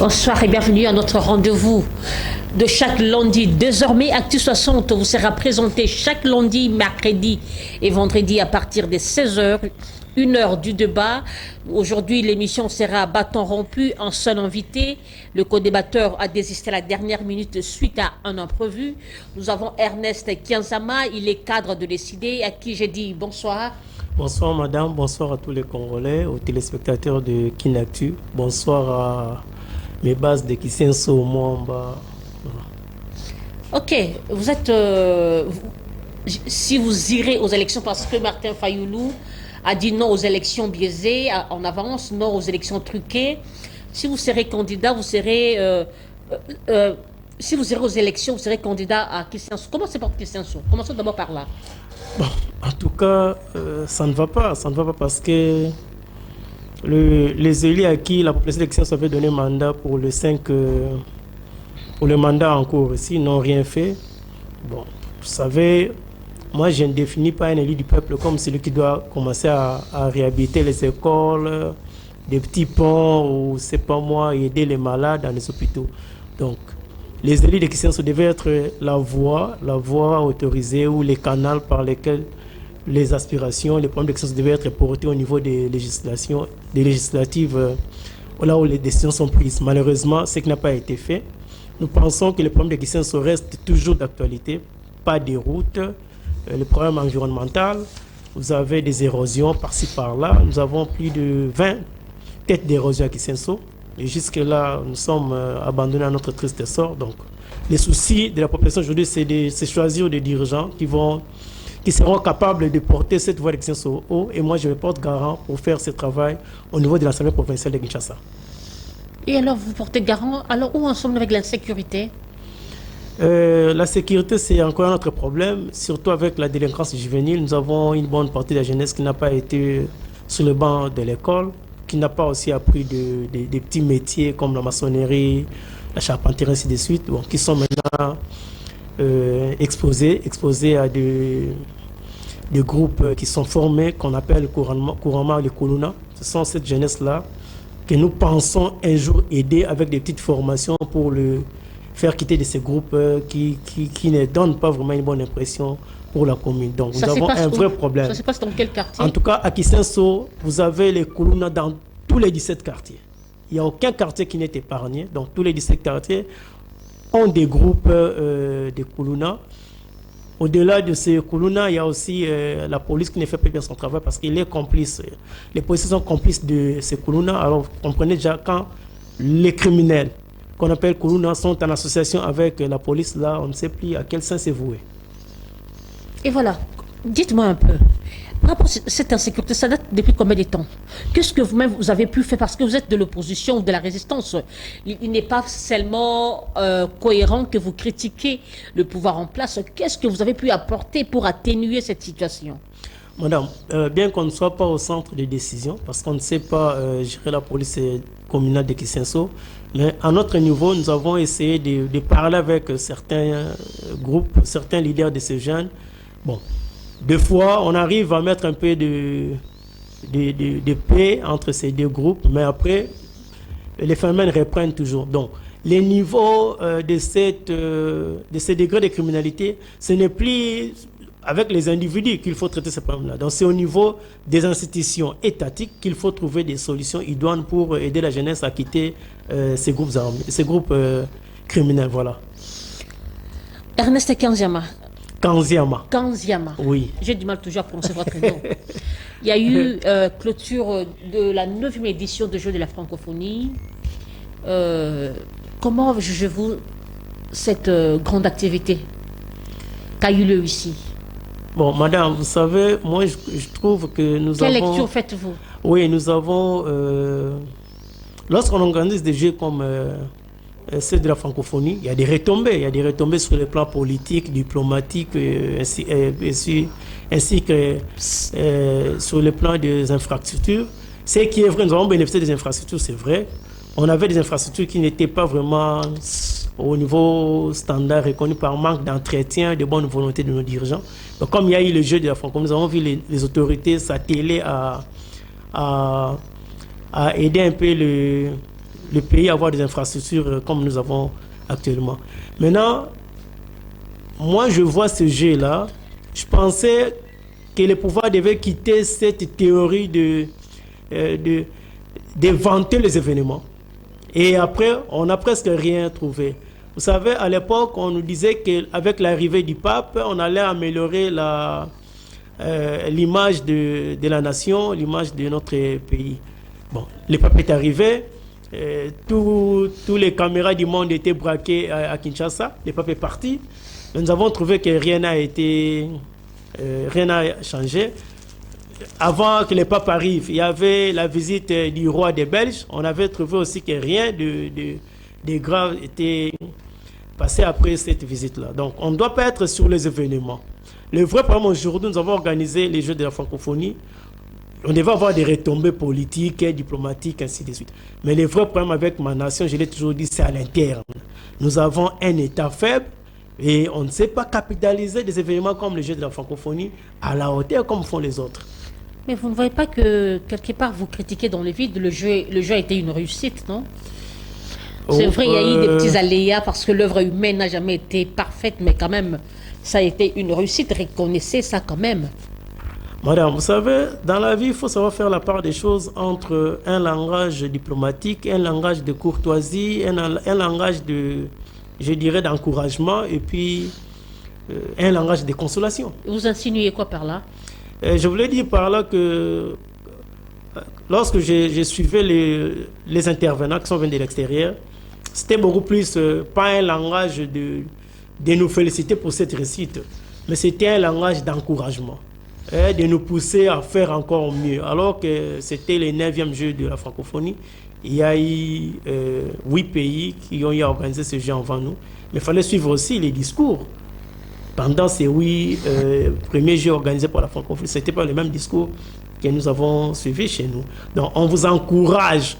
Bonsoir et bienvenue à notre rendez-vous de chaque lundi. Désormais, Actu 60 vous sera présenté chaque lundi, mercredi et vendredi à partir des 16h, 1 heure du débat. Aujourd'hui, l'émission sera à bâton rompu, un seul invité. Le co-débatteur a désisté à la dernière minute suite à un imprévu. Nous avons Ernest Kianzama, il est cadre de l'ECD, à qui j'ai dit bonsoir. Bonsoir madame, bonsoir à tous les Congolais, aux téléspectateurs de Kinactu. Bonsoir à mes bases de Kisenso, Mwamba. Ok, vous êtes... si vous irez aux élections, parce que Martin Fayoulou a dit non aux élections biaisées en avance, non aux élections truquées. Si vous serez candidat, vous serez... si vous irez aux élections, vous serez candidat à Kisenso. Comment c'est pour Kisenso? Commençons d'abord par là. Bon, en tout cas, ça ne va pas. Ça ne va pas parce que les élus à qui la population d'Kisenso avait donné mandat pour le 5... pour le mandat en cours ici, n'ont rien fait. Bon, vous savez, moi je ne définis pas un élu du peuple comme celui qui doit commencer à réhabiliter les écoles, des petits ponts, ou c'est pas moi, aider les malades dans les hôpitaux. Donc, les élus de Kisenso devaient être la voie autorisée ou les canaux par lesquels les aspirations, les problèmes de Kisenso devaient être portés au niveau des législatives, là où les décisions sont prises. Malheureusement, ce qui n'a pas été fait. Nous pensons que les problèmes de Kisenso restent toujours d'actualité, pas des routes, les problèmes environnementaux, vous avez des érosions par-ci par-là, nous avons plus de 20 têtes d'érosion à Kisenso, et jusque-là, nous sommes abandonnés à notre triste sort. Donc, les soucis de la population aujourd'hui, c'est choisir des dirigeants qui seront capables de porter cette voie de Kisenso haut, et moi je me porte garant pour faire ce travail au niveau de l'Assemblée provinciale de Kinshasa. Et alors, vous portez garant, alors où en sommes-nous avec l'insécurité? La sécurité, c'est encore un autre problème, surtout avec la délinquance juvénile. Nous avons une bonne partie de la jeunesse qui n'a pas été sur le banc de l'école, qui n'a pas aussi appris des petits métiers comme la maçonnerie, la charpenterie, ainsi de suite, bon, qui sont maintenant exposés à des groupes qui sont formés, qu'on appelle couramment les Kuluna. Ce sont cette jeunesse-là que nous pensons un jour aider avec des petites formations pour le faire quitter de ces groupes qui ne donnent pas vraiment une bonne impression pour la commune. Donc nous avons un vrai problème. Ça se passe dans quel quartier? En tout cas, à Kisenso, vous avez les Kuluna dans tous les 17 quartiers. Il n'y a aucun quartier qui n'est épargné. Donc tous les 17 quartiers ont des groupes de Kuluna. Au-delà de ces Kuluna, il y a aussi la police qui ne fait pas bien son travail parce qu'il est complice. Les policiers sont complices de ces Kuluna. Alors, vous comprenez déjà quand les criminels qu'on appelle Kuluna sont en association avec la police, là, on ne sait plus à quel sens c'est voué. Et voilà, dites-moi un peu, par rapport à cette insécurité, ça date depuis combien de temps? Qu'est-ce que vous-même vous avez pu faire? Parce que vous êtes de l'opposition ou de la résistance. Il n'est pas seulement cohérent que vous critiquez le pouvoir en place. Qu'est-ce que vous avez pu apporter pour atténuer cette situation? Madame, bien qu'on ne soit pas au centre des décisions, parce qu'on ne sait pas gérer la police communale de Kisenso, mais à notre niveau, nous avons essayé de parler avec certains groupes, certains leaders de ces jeunes. Bon, des fois, on arrive à mettre un peu de paix entre ces deux groupes, mais après, les phénomènes reprennent toujours. Donc, les niveaux de ces degrés de criminalité, ce n'est plus avec les individus qu'il faut traiter ces problèmes-là. Donc, c'est au niveau des institutions étatiques qu'il faut trouver des solutions idoines pour aider la jeunesse à quitter ces groupes armés, ces groupes criminels. Voilà. Ernest Kianzama. Kianzama. Oui. J'ai du mal toujours à prononcer votre nom. Il y a eu clôture de la 9e édition de Jeux de la francophonie. Comment jugez-vous cette grande activité qu'a eu lieu ici? Bon, madame, vous savez, moi je trouve que nous avons... Quelle lecture faites-vous? Oui, nous avons... lorsqu'on organise des jeux comme ceux de la francophonie, il y a des retombées. Il y a des retombées sur le plan politique, diplomatique, ainsi que sur le plan des infrastructures. Ce qui est vrai, nous avons bénéficié des infrastructures, c'est vrai. On avait des infrastructures qui n'étaient pas vraiment au niveau standard reconnu par manque d'entretien, de bonne volonté de nos dirigeants. Donc, comme il y a eu le jeu de la francophonie, nous avons vu les autorités s'atteler à aider un peu le pays avoir des infrastructures comme nous avons actuellement. Maintenant, moi je vois ce jeu-là, je pensais que le pouvoir devait quitter cette théorie d'inventer les événements. Et après, on n'a presque rien trouvé. Vous savez, à l'époque, on nous disait qu'avec l'arrivée du pape, on allait améliorer l'image de la nation, l'image de notre pays. Bon, le pape est arrivé, tous les caméras du monde étaient braquées à Kinshasa, le pape est parti. Nous avons trouvé que rien n'a changé. Avant que le pape arrive, il y avait la visite du roi des Belges. On avait trouvé aussi que rien de grave était passé après cette visite-là. Donc, on ne doit pas être sur les événements. Le vrai problème aujourd'hui, nous avons organisé les Jeux de la francophonie. On devait avoir des retombées politiques, diplomatiques, ainsi de suite. Mais le vrai problème avec ma nation, je l'ai toujours dit, c'est à l'interne. Nous avons un État faible et on ne sait pas capitaliser des événements comme les Jeux de la francophonie à la hauteur comme font les autres. Mais vous ne voyez pas que, quelque part, vous critiquez dans le vide, le jeu a été une réussite, non? C'est vrai, il y a eu des petits aléas parce que l'œuvre humaine n'a jamais été parfaite, mais quand même, ça a été une réussite. Reconnaissez ça quand même. Madame, vous savez, dans la vie, il faut savoir faire la part des choses entre un langage diplomatique, un langage de courtoisie, un langage je dirais, d'encouragement, et puis un langage de consolation. Vous insinuez quoi par là? Je voulais dire par là que lorsque je suivais les intervenants qui sont venus de l'extérieur, c'était beaucoup plus pas un langage de nous féliciter pour cette réussite, mais c'était un langage d'encouragement, de nous pousser à faire encore mieux. Alors que c'était le 9e jeu de la francophonie, il y a eu 8 pays qui ont organisé ce jeu avant nous, mais il fallait suivre aussi les discours. Pendant ces 8 premiers jeux organisés par la francophonie, ce n'était pas le même discours que nous avons suivi chez nous. Donc on vous encourage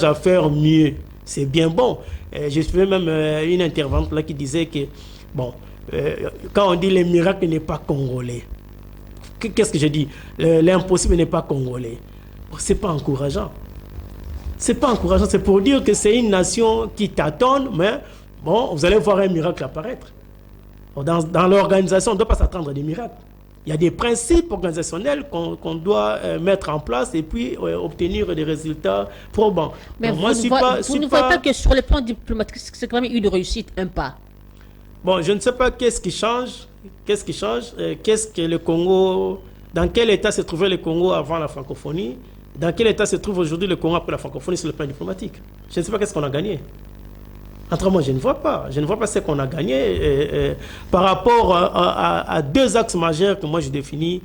à faire mieux. C'est bien bon. Je suivais même une intervenante là qui disait que, bon, quand on dit le miracle n'est pas congolais, qu'est-ce que je dis? L'impossible n'est pas congolais. C'est pas encourageant. C'est pas encourageant. C'est pour dire que c'est une nation qui tâtonne, mais bon, vous allez voir un miracle apparaître. Dans l'organisation, on ne doit pas s'attendre à des miracles. Il y a des principes organisationnels qu'on doit mettre en place et puis obtenir des résultats probants. Mais vous ne voyez pas que sur le plan diplomatique, c'est quand même une réussite, un pas. Bon, je ne sais pas qu'est-ce qui change. Qu'est-ce que le Congo... Dans quel état se trouvait le Congo avant la francophonie? Dans quel état se trouve aujourd'hui le Congo après la francophonie sur le plan diplomatique? Je ne sais pas qu'est-ce qu'on a gagné. Entre moi, je ne vois pas. Je ne vois pas ce qu'on a gagné par rapport à 2 axes majeurs que moi je définis,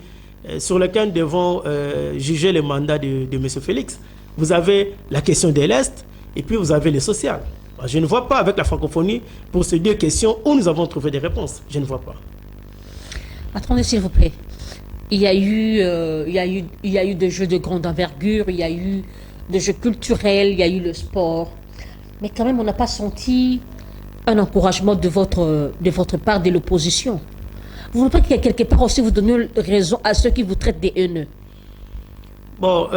sur lesquels nous devons juger le mandat de M. Félix. Vous avez la question de l'Est et puis vous avez le social. Je ne vois pas avec la francophonie pour ces 2 questions où nous avons trouvé des réponses. Je ne vois pas. Attendez, s'il vous plaît. Il y a eu des jeux de grande envergure, il y a eu des jeux culturels, il y a eu le sport. Mais quand même, on n'a pas senti un encouragement de votre part de l'opposition. Vous ne voulez pas qu'il y ait quelque part aussi vous donnez raison à ceux qui vous traitent des haineux? Bon,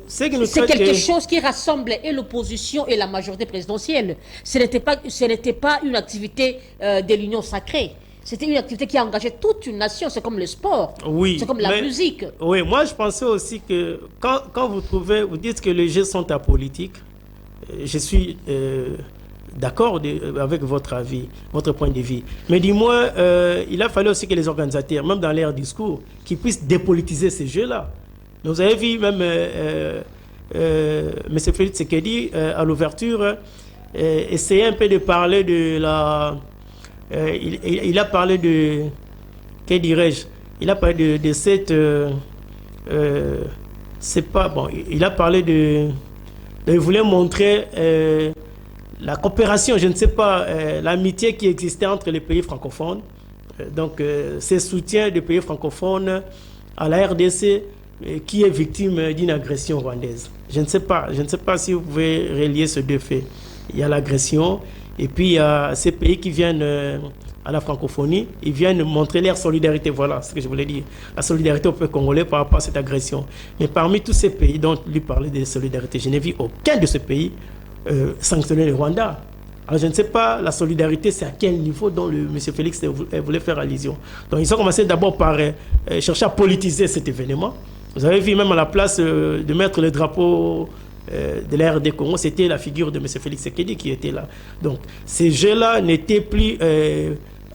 c'est quelque chose qui rassemble et l'opposition et la majorité présidentielle. Ce n'était pas une activité de l'union sacrée. C'était une activité qui a engagé toute une nation. C'est comme le sport. Oui, c'est comme la musique. Oui, moi je pensais aussi que quand vous dites que les jeux sont apolitiques, je suis d'accord avec votre avis, votre point de vue. Mais dis-moi, il a fallu aussi que les organisateurs, même dans leur discours, qu'ils puissent dépolitiser ces jeux-là. Vous avez vu même M. Félix Tshisekedi à l'ouverture essayer un peu de parler de la... il a parlé de... Que dirais-je? Il a parlé de cette... c'est pas... Bon, il a parlé de... Il voulait montrer la coopération, je ne sais pas, l'amitié qui existait entre les pays francophones. Donc, ces soutiens des pays francophones à la RDC qui est victime d'une agression rwandaise. Je ne sais pas si vous pouvez relier ces 2 faits. Il y a l'agression et puis il y a ces pays qui viennent à la francophonie, ils viennent montrer leur solidarité. Voilà ce que je voulais dire. La solidarité au peuple congolais par rapport à cette agression. Mais parmi tous ces pays dont lui parlait de solidarité, je n'ai vu aucun de ces pays sanctionner le Rwanda. Alors je ne sais pas, la solidarité, c'est à quel niveau dont M. Félix voulait faire allusion. Donc ils ont commencé d'abord par chercher à politiser cet événement. Vous avez vu même à la place de mettre le drapeau de la RD Congo, c'était la figure de M. Félix Tshisekedi qui était là. Donc ces jeux-là n'étaient plus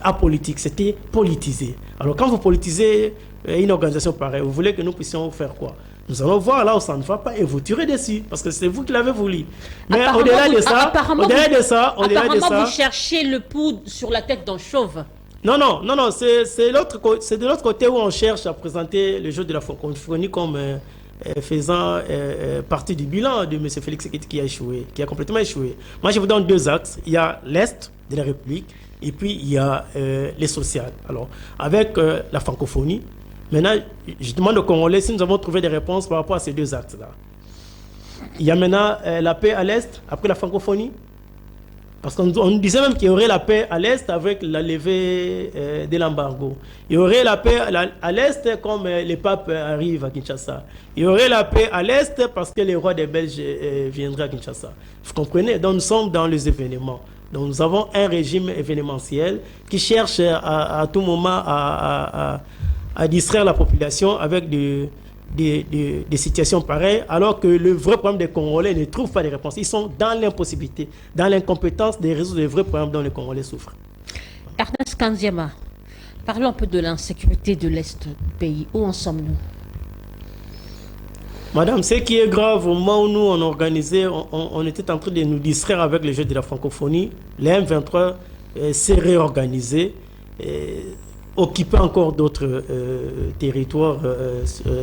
apolitiques, c'était politisé. Alors quand vous politisez une organisation pareille, vous voulez que nous puissions faire quoi? Nous allons voir là où ça ne va pas et vous tirez dessus parce que c'est vous qui l'avez voulu. Mais au-delà de ça, vous cherchez le poudre sur la tête d'un chauve. Non, c'est de l'autre côté où on cherche à présenter le jeu de la francophonie comme faisant partie du bilan de M. Félix Tshisekedi qui a échoué, qui a complètement échoué. Moi, je vous donne deux axes. Il y a l'Est de la République et puis il y a les sociales. Alors, avec la francophonie, maintenant, je demande aux Congolais si nous avons trouvé des réponses par rapport à ces deux actes-là. Il y a maintenant la paix à l'Est, après la francophonie. Parce qu'on nous disait même qu'il y aurait la paix à l'Est avec la levée de l'embargo. Il y aurait la paix à l'Est comme les papes arrivent à Kinshasa. Il y aurait la paix à l'Est parce que les rois des Belges viendraient à Kinshasa. Vous comprenez? Donc nous sommes dans les événements. Donc nous avons un régime événementiel qui cherche à tout moment à distraire la population avec des situations pareilles, alors que le vrai problème des Congolais ne trouve pas de réponse. Ils sont dans l'impossibilité, dans l'incompétence de résoudre les vrais problèmes dont les Congolais souffrent. Ernest Kandiama, parlons un peu de l'insécurité de l'Est du pays. Où en sommes-nous? Madame, ce qui est grave, au moment où nous on organisait, on était en train de nous distraire avec le jeu de la francophonie. Les M23 s'est réorganisé. Occuper encore d'autres territoires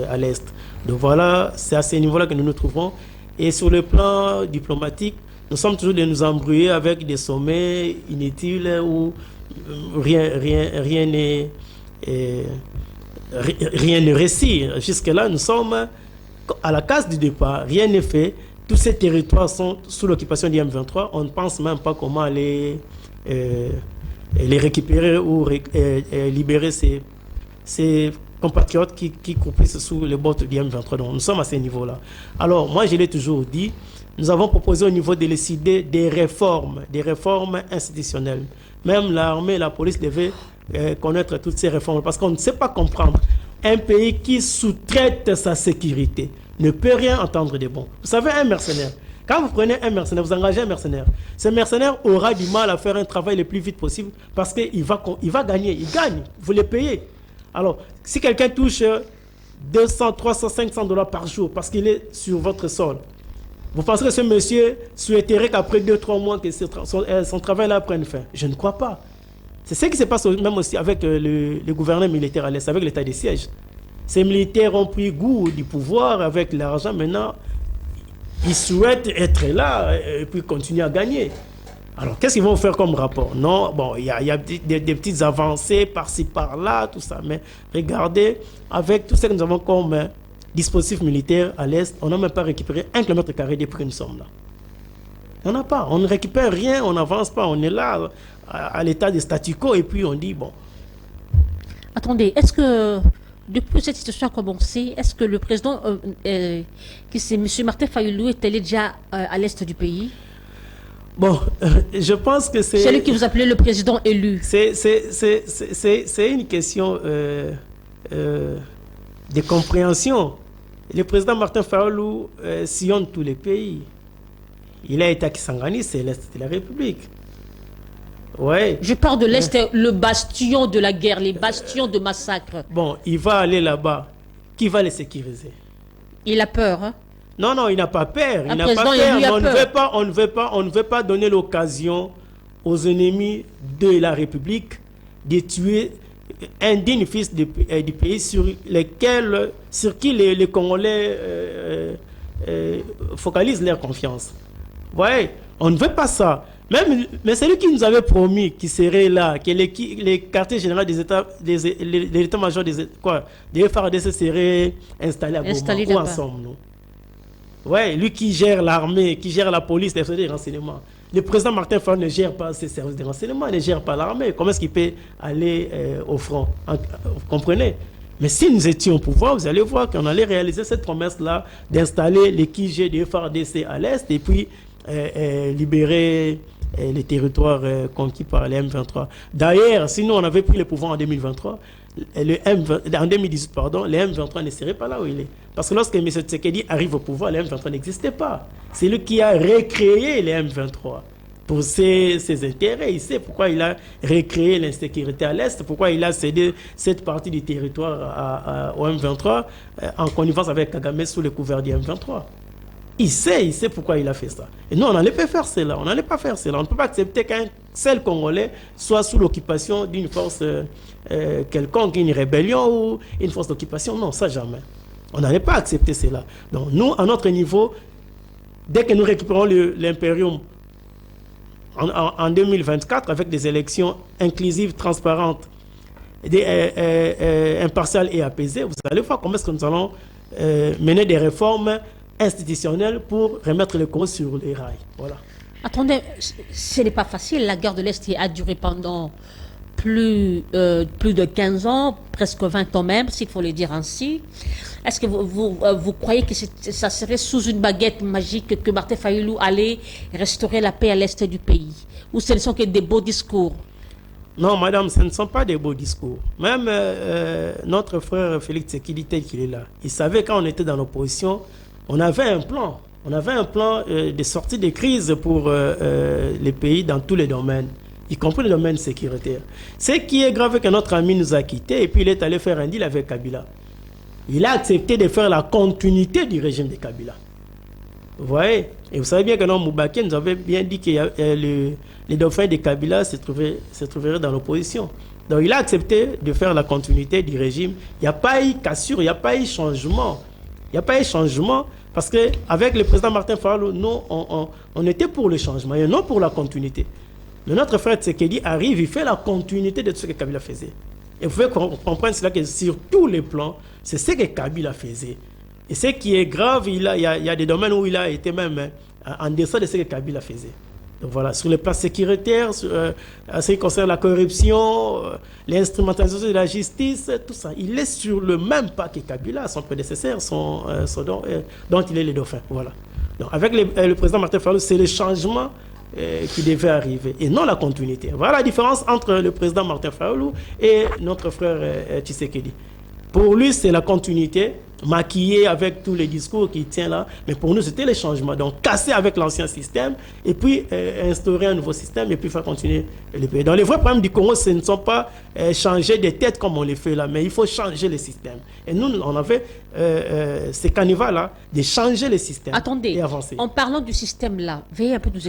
à l'Est. Donc voilà, c'est à ce niveau-là que nous nous trouvons. Et sur le plan diplomatique, nous sommes toujours de nous embrouiller avec des sommets inutiles où rien ne réussit. Jusque-là, nous sommes à la case du départ. Rien n'est fait. Tous ces territoires sont sous l'occupation du M23. On ne pense même pas comment les récupérer ou libérer ces compatriotes qui croupissent sous les bottes du M23. Donc nous sommes à ce niveau-là. Alors moi je l'ai toujours dit, nous avons proposé au niveau de l'ECD des réformes institutionnelles. Même l'armée et la police devaient connaître toutes ces réformes parce qu'on ne sait pas comprendre. Un pays qui sous-traite sa sécurité ne peut rien entendre de bon. Vous savez, un mercenaire, quand vous prenez un mercenaire, vous engagez un mercenaire, ce mercenaire aura du mal à faire un travail le plus vite possible parce qu'il va gagner. Il gagne, vous le payez. Alors, si quelqu'un touche 200, 300, 500 dollars par jour parce qu'il est sur votre sol, vous pensez que ce monsieur souhaiterait qu'après 2-3 mois que son travail-là prenne fin? Je ne crois pas. C'est ce qui se passe même aussi avec le gouvernement militaire à l'Est, avec l'état de siège. Ces militaires ont pris goût du pouvoir avec l'argent. Maintenant, ils souhaitent être là et puis continuer à gagner. Alors, qu'est-ce qu'ils vont faire comme rapport? Non, bon, il y a des petites avancées par-ci, par-là, tout ça. Mais regardez, avec tout ce que nous avons comme dispositif militaire à l'Est, on n'a même pas récupéré 1 km² depuis que nous sommes là. On n'a pas. On ne récupère rien, on n'avance pas. On est là à l'état de statu quo et puis on dit, bon. Attendez, est-ce que depuis cette situation a commencé, est-ce que le président, qui c'est M. Martin Fayulu, est allé déjà à l'Est du pays? Bon, je pense que c'est... C'est lui qui vous appelez le président élu. C'est une question de compréhension. Le président Martin Fayulu sillonne tous les pays. Il a été à Kisangani, c'est l'Est de la République. Ouais. Je parle de l'Est, le bastion de la guerre, les bastions de massacre. Bon, il va aller là-bas. Qui va les sécuriser? Il a peur, hein? Non, il n'a pas peur. Il n'a pas peur. On ne veut pas donner l'occasion aux ennemis de la République de tuer un digne fils du pays sur qui les Congolais focalisent leur confiance. Ouais, on ne veut pas ça. Mais c'est lui qui nous avait promis qu'il serait là, que les quartiers généraux de l'état-major des FARDC seraient installés à Goma. Où en sommes-nous? Ouais, lui qui gère l'armée, qui gère la police, les services de renseignement. Le président Martin Fayulu ne gère pas ses services de renseignement, ne gère pas l'armée. Comment est-ce qu'il peut aller au front? Vous comprenez? Mais si nous étions au pouvoir, vous allez voir qu'on allait réaliser cette promesse-là d'installer les QG de FARDC à l'Est et puis libérer les territoires conquis par les M23. D'ailleurs, si nous on avait pris le pouvoir en 2023, en 2018, pardon, les M23 ne seraient pas là où il est. Parce que lorsque M. Tshisekedi arrive au pouvoir, les M23 n'existaient pas. C'est lui qui a recréé les M23 pour ses intérêts. Il sait pourquoi il a recréé l'insécurité à l'Est, pourquoi il a cédé cette partie du territoire au M23 en connivence avec Kagame sous le couvert du M23. Il sait pourquoi il a fait ça. Et nous, on n'allait pas faire cela. On n'allait pas faire cela. On ne peut pas accepter qu'un seul Congolais soit sous l'occupation d'une force quelconque, une rébellion ou une force d'occupation. Non, ça jamais. On n'allait pas accepter cela. Donc nous, à notre niveau, dès que nous récupérons l'impérium en 2024 avec des élections inclusives, transparentes, impartiales et apaisées, vous allez voir comment est-ce que nous allons mener des réformes institutionnelles pour remettre le Congo sur les rails. Voilà. Attendez, ce n'est pas facile. La guerre de l'Est a duré pendant plus de 15 ans, presque 20 ans même, s'il faut le dire ainsi. Est-ce que vous croyez que ça serait sous une baguette magique que Martin Fayulu allait restaurer la paix à l'Est du pays? Ou ce ne sont que des beaux discours? Non, madame, ce ne sont pas des beaux discours. Même notre frère Félix Tshisekedi, tel qu'il est là, il savait quand on était dans l'opposition, on avait un plan. On avait un plan de sortie des crises pour les pays dans tous les domaines, y compris le domaine sécuritaire. Ce qui est grave, que notre ami nous a quittés et puis il est allé faire un deal avec Kabila. Il a accepté de faire la continuité du régime de Kabila. Vous voyez? Et vous savez bien que dans Moubaké nous avait bien dit que les dauphins de Kabila se trouveraient dans l'opposition. Donc il a accepté de faire la continuité du régime. Il n'y a pas eu cassure, il n'y a pas eu changement. Il n'y a pas eu changement parce qu'avec le président Martin Fayulu, nous, on était pour le changement et non pour la continuité. Mais notre frère Tshisekedi arrive, il fait la continuité de tout ce que Kabila faisait. Et vous pouvez comprendre cela que sur tous les plans, c'est ce que Kabila faisait. Et ce qui est grave, il y a des domaines où il a été même en deçà de ce que Kabila faisait. Donc voilà, sur le plan sécuritaire, ce qui concerne la corruption, l'instrumentalisation de la justice, tout ça, il est sur le même pas que Kabila, son prédécesseur, dont il est le dauphin. Voilà. Donc avec le président Martin Fayulu, c'est le changement qui devait arriver et non la continuité. Voilà la différence entre le président Martin Fayulu et notre frère Tshisekedi. Pour lui, c'est la continuité, maquillée avec tous les discours qu'il tient là, mais pour nous, c'était le changement. Donc, casser avec l'ancien système et puis instaurer un nouveau système et puis faire continuer le pays. Donc, les vrais problèmes du Congo, ce ne sont pas changer des têtes comme on les fait là, mais il faut changer le système. Et nous, on avait ces canevas-là de changer le système et avancer. En parlant du système-là, veuillez un peu nous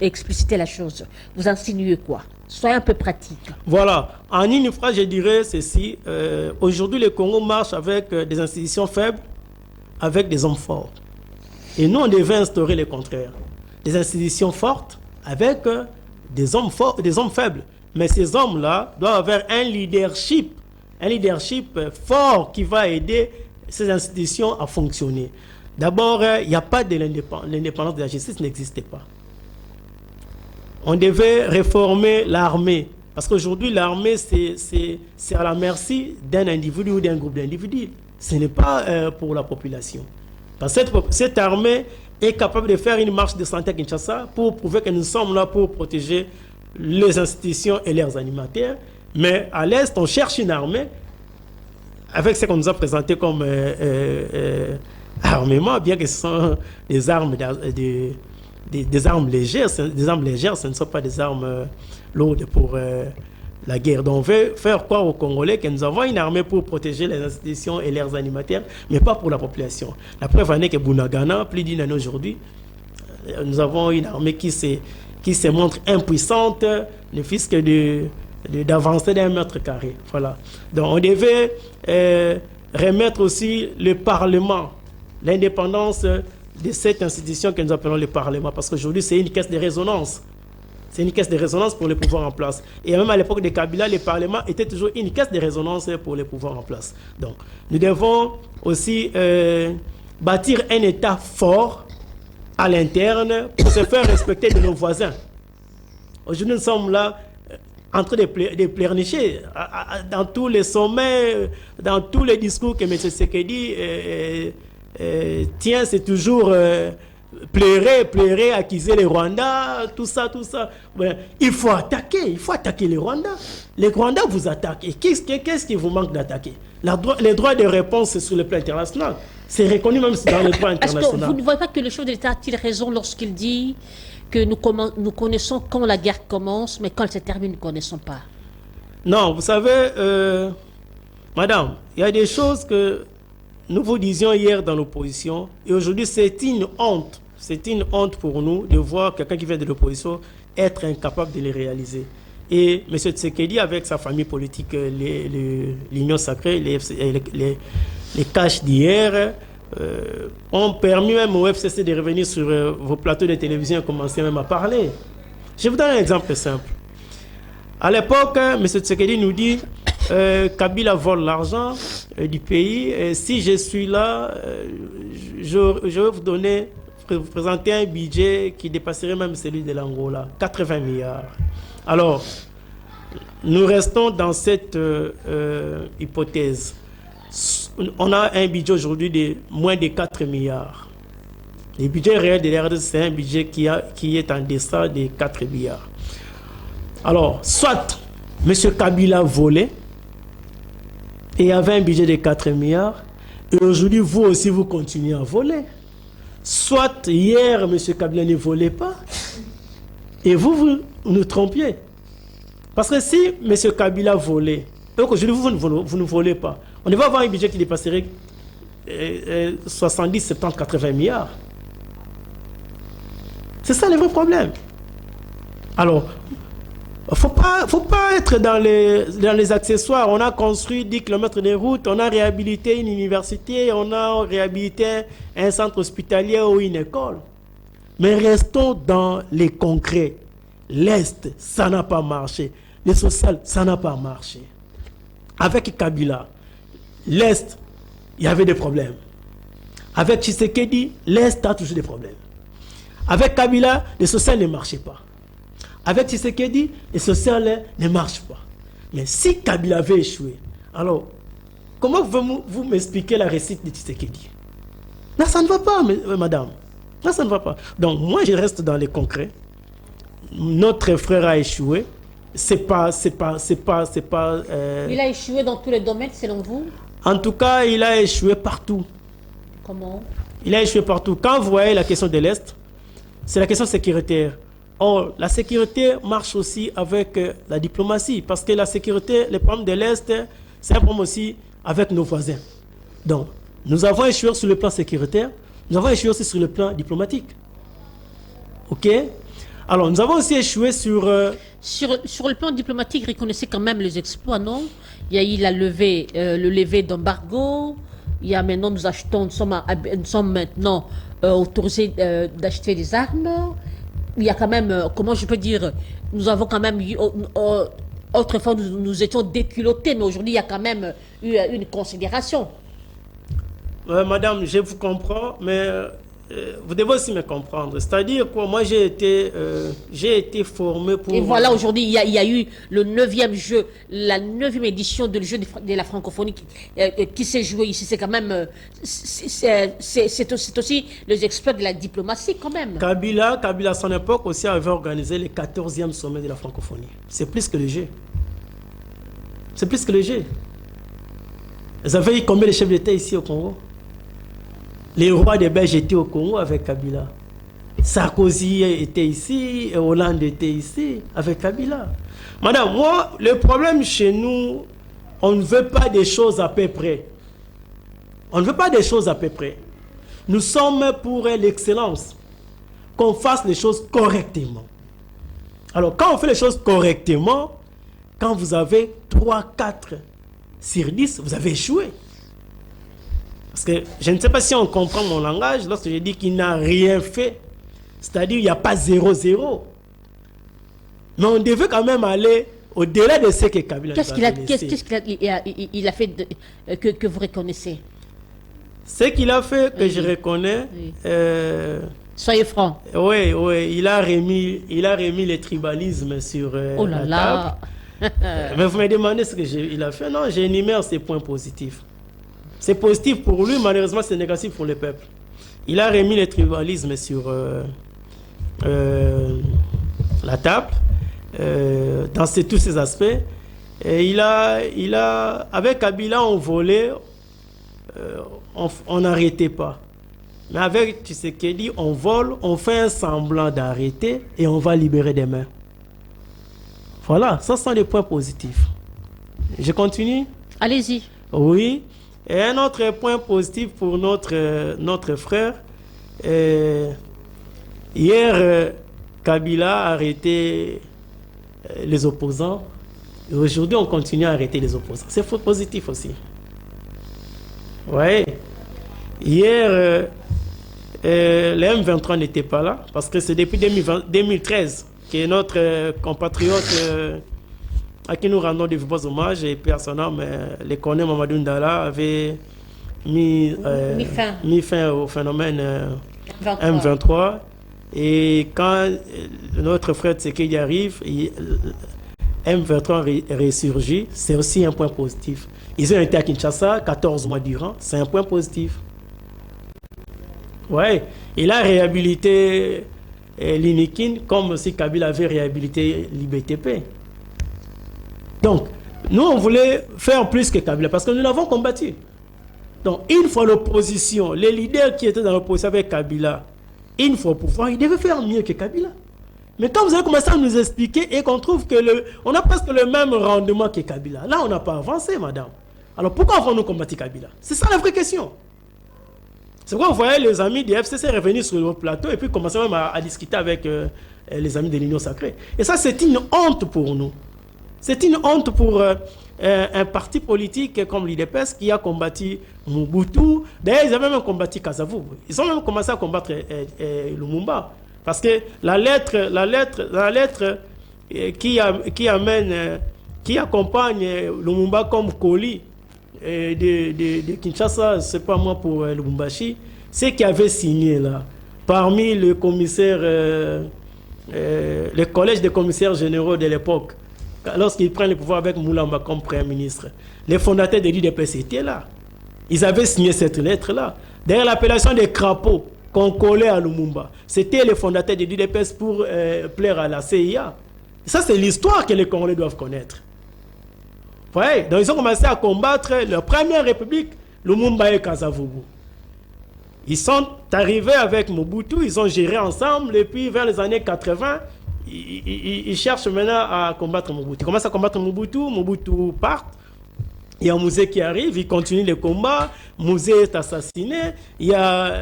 expliciter la chose. Vous insinuez quoi? Soyez un peu pratique. Voilà. En une phrase, je dirais ceci. Aujourd'hui, le Congo marche avec des institutions faibles, avec des hommes forts. Et nous, on devait instaurer le contraire. Des institutions fortes avec des hommes forts, des hommes faibles. Mais ces hommes-là doivent avoir un leadership fort qui va aider ces institutions à fonctionner. D'abord, il n'y a pas de l'indépendance de la justice, n'existait pas. On devait réformer l'armée. Parce qu'aujourd'hui, l'armée, c'est à la merci d'un individu ou d'un groupe d'individus. Ce n'est pas pour la population. Parce que cette armée est capable de faire une marche de santé à Kinshasa pour prouver que nous sommes là pour protéger les institutions et leurs animateurs. Mais à l'Est, on cherche une armée avec ce qu'on nous a présenté comme armement, bien que ce sont des armes des armes légères. Des armes légères, ce ne sont pas des armes lourdes pour la guerre. Donc on veut faire croire aux Congolais que nous avons une armée pour protéger les institutions et leurs animateurs, mais pas pour la population. La preuve en est que Bunagana, plus d'une année aujourd'hui, nous avons une armée qui se montre impuissante, ne fût-ce que d'avancer d'un mètre carré. Voilà. Donc on devait remettre aussi le Parlement, l'indépendance de cette institution que nous appelons le Parlement, parce qu'aujourd'hui c'est une caisse de résonance. C'est une caisse de résonance pour les pouvoirs en place. Et même à l'époque de Kabila, le Parlement était toujours une caisse de résonance pour les pouvoirs en place. Donc, nous devons aussi bâtir un État fort à l'interne pour se faire respecter de nos voisins. Aujourd'hui, nous sommes là en train de pleurnicher dans tous les sommets, dans tous les discours que M. Tshisekedi tient, c'est toujours pleurer, accuser les Rwandais, tout ça. Ouais, il faut attaquer les Rwandais. Les Rwandais vous attaquent. Et qu'est-ce qui vous manque d'attaquer? Les droits de réponse sur le plan international. C'est reconnu même dans le droit international. Est-ce que vous ne voyez pas que le chef de l'État a-t-il raison lorsqu'il dit que nous connaissons quand la guerre commence, mais quand elle se termine, nous ne connaissons pas? Non, vous savez, madame, il y a des choses que nous vous disions hier dans l'opposition, et aujourd'hui c'est une honte. C'est une honte pour nous de voir quelqu'un qui vient de l'opposition être incapable de les réaliser. Et M. Tshisekedi, avec sa famille politique, l'Union sacrée, les caches d'hier, ont permis même au FCC de revenir sur vos plateaux de télévision et commencer même à parler. Je vous donne un exemple simple. À l'époque, M. Tshisekedi nous dit Kabila vole l'argent du pays. Et si je suis là, je vais vous présenter un budget qui dépasserait même celui de l'Angola, 80 milliards. Alors, nous restons dans cette hypothèse. On a un budget aujourd'hui de moins de 4 milliards. Le budget réel de l'RDC, c'est un budget qui est en deçà de 4 milliards. Alors, soit M. Kabila volait et avait un budget de 4 milliards, et aujourd'hui, vous aussi, vous continuez à voler. Soit hier, M. Kabila ne volait pas, et vous nous trompiez. Parce que si M. Kabila volait, donc aujourd'hui, vous ne volez pas, on devait avoir un budget qui dépasserait 70, 70, 80 milliards. C'est ça le vrai problème. Alors, il ne faut pas être dans les accessoires. On a construit 10 km de route, on a réhabilité une université, on a réhabilité un centre hospitalier ou une école. Mais restons dans les concrets. L'Est, ça n'a pas marché. Le social, ça n'a pas marché. Avec Kabila, l'Est, il y avait des problèmes. Avec Tshisekedi, l'Est a toujours des problèmes. Avec Kabila, le social ne marchait pas. Avec Tshisekedi, le social ne marche pas. Mais si Kabila avait échoué, alors, comment vous m'expliquez la réussite de Tshisekedi? Là, ça ne va pas, madame. Là, ça ne va pas. Donc, moi, je reste dans les concrets. Notre frère a échoué. Il a échoué dans tous les domaines, selon vous? En tout cas, il a échoué partout. Comment? Il a échoué partout. Quand vous voyez la question de l'Est, c'est la question sécuritaire. Or, la sécurité marche aussi avec la diplomatie. Parce que la sécurité, les problèmes de l'Est, c'est un problème aussi avec nos voisins. Donc, nous avons échoué sur le plan sécuritaire. Nous avons échoué aussi sur le plan diplomatique. OK? Alors, nous avons aussi échoué sur... Sur le plan diplomatique, reconnaissez quand même les exploits, non? Il y a eu le lever d'embargo. Il y a maintenant, nous sommes maintenant autorisés d'acheter des armes. Il y a quand même, comment je peux dire, nous avons quand même eu... autrefois, nous étions déculottés, mais aujourd'hui, il y a quand même eu une considération. Madame, je vous comprends, mais vous devez aussi me comprendre. C'est-à-dire que moi, j'ai été formé pour... Et voilà, aujourd'hui, il y a eu le 9e jeu, la 9e édition de le jeu de la francophonie qui s'est joué ici. C'est quand même... C'est aussi les experts de la diplomatie, quand même. Kabila, à son époque, aussi avait organisé le 14e sommet de la francophonie. C'est plus que le jeu. C'est plus que le jeu. Vous avez eu combien de chefs d'État ici au Congo? Les rois des Belges étaient au Congo avec Kabila. Sarkozy était ici, Hollande était ici avec Kabila. Madame, moi, le problème chez nous, on ne veut pas des choses à peu près. On ne veut pas des choses à peu près. Nous sommes pour l'excellence. Qu'on fasse les choses correctement. Alors, quand on fait les choses correctement, quand vous avez 3, 4 sur 10, vous avez échoué. Parce que je ne sais pas si on comprend mon langage lorsque je dis qu'il n'a rien fait. C'est-à-dire qu'il n'y a pas 0-0. Mais on devait quand même aller au-delà de ce que Kabila a fait. Qu'est-ce qu'il a fait que vous reconnaissez? Ce qu'il a fait que je reconnais... Oui. Soyez franc. Oui, il a remis le tribalisme sur oh là la là. table. Mais vous me demandez ce qu'il a fait. Non, j'énumère ses points positifs. C'est positif pour lui, malheureusement, c'est négatif pour le peuple. Il a remis le tribalisme sur la table, dans tous ses aspects. Et avec Kabila, on volait, on n'arrêtait pas. Mais avec Tshisekedi, on vole, on fait un semblant d'arrêter et on va libérer des mains. Voilà, ça sont les points positifs. Je continue? Allez-y. Oui. Et un autre point positif pour notre frère. Hier, Kabila a arrêté les opposants. Et aujourd'hui, on continue à arrêter les opposants. C'est positif aussi. Oui. Hier, le M23 n'était pas là, parce que c'est depuis 2013 que notre compatriote à qui nous rendons de vieux hommages, et personnellement, le colonel Mamadou Ndala avait mis fin au phénomène M23. Et quand notre frère Tshisekedi arrive, M23 ressurgit, c'est aussi un point positif. Ils ont été à Kinshasa 14 mois durant, c'est un point positif. Ouais, il a réhabilité l'INIKIN comme aussi Kabila avait réhabilité l'IBTP. Donc, nous on voulait faire plus que Kabila parce que nous l'avons combattu. Donc, une fois l'opposition, les leaders qui étaient dans l'opposition avec Kabila, une fois au pouvoir, ils devaient faire mieux que Kabila. Mais quand vous avez commencé à nous expliquer et qu'on trouve que on a presque le même rendement que Kabila, là on n'a pas avancé, madame. Alors pourquoi avons-nous combattu Kabila? C'est ça la vraie question. C'est pourquoi vous voyez les amis du FCC revenir sur le plateau et puis commencer même à discuter avec les amis de l'Union Sacrée. Et ça, c'est une honte pour nous. C'est une honte pour un parti politique comme l'IDPS qui a combattu Mobutu. D'ailleurs, ils avaient même combattu Kasavubu. Ils ont même commencé à combattre Lumumba. Parce que la lettre qui accompagne Lumumba comme colis de Kinshasa, c'est pas moi pour Lubumbashi, c'est qui avait signé là, parmi le commissaire, le collège des commissaires généraux de l'époque, lorsqu'ils prennent le pouvoir avec Moulamba comme Premier ministre, les fondateurs de l'UDPS étaient là. Ils avaient signé cette lettre-là. D'ailleurs, l'appellation des crapauds qu'on collait à Lumumba, c'était les fondateurs de l'UDPS pour plaire à la CIA. Ça, c'est l'histoire que les Congolais doivent connaître. Ouais, donc ils ont commencé à combattre leur première république, Lumumba et Kasavubu. Ils sont arrivés avec Mobutu, ils ont géré ensemble, et puis vers les années 80, ils cherchent maintenant à combattre Mobutu. Ils commencent à combattre Mobutu, Mobutu part. Il y a Mouzé qui arrive, il continue le combat. Mouzé est assassiné. Il y a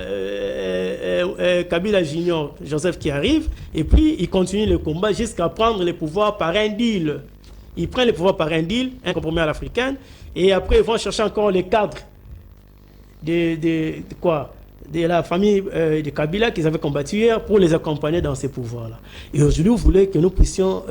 Kabila Junior, Joseph qui arrive. Et puis, il continue le combat jusqu'à prendre le pouvoir par un deal. Ils prennent le pouvoir par un deal, un compromis à l'africaine. Et après, ils vont chercher encore les cadres de la famille de Kabila qu'ils avaient combattu hier pour les accompagner dans ces pouvoirs-là. Et aujourd'hui, vous voulez que nous puissions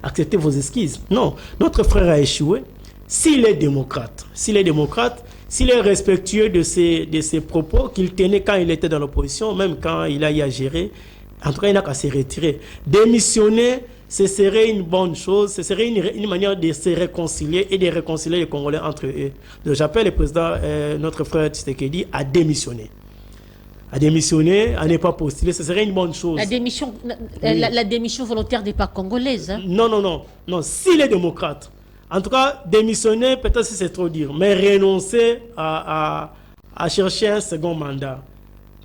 accepter vos esquisses. Non, notre frère a échoué. S'il est démocrate, s'il est respectueux de ses propos qu'il tenait quand il était dans l'opposition, même quand il a eu à gérer, en tout cas, il n'a qu'à se retirer. Démissionner, ce serait une bonne chose, ce serait une manière de se réconcilier et de réconcilier les Congolais entre eux. Donc j'appelle le président, notre frère Tshisekedi, à démissionner. À démissionner, à ne pas postuler, ce serait une bonne chose. La démission, oui. la démission volontaire n'est pas congolaise. Hein? Non, s'il est démocrate. En tout cas, démissionner, peut-être si c'est trop dire, mais renoncer à chercher un second mandat.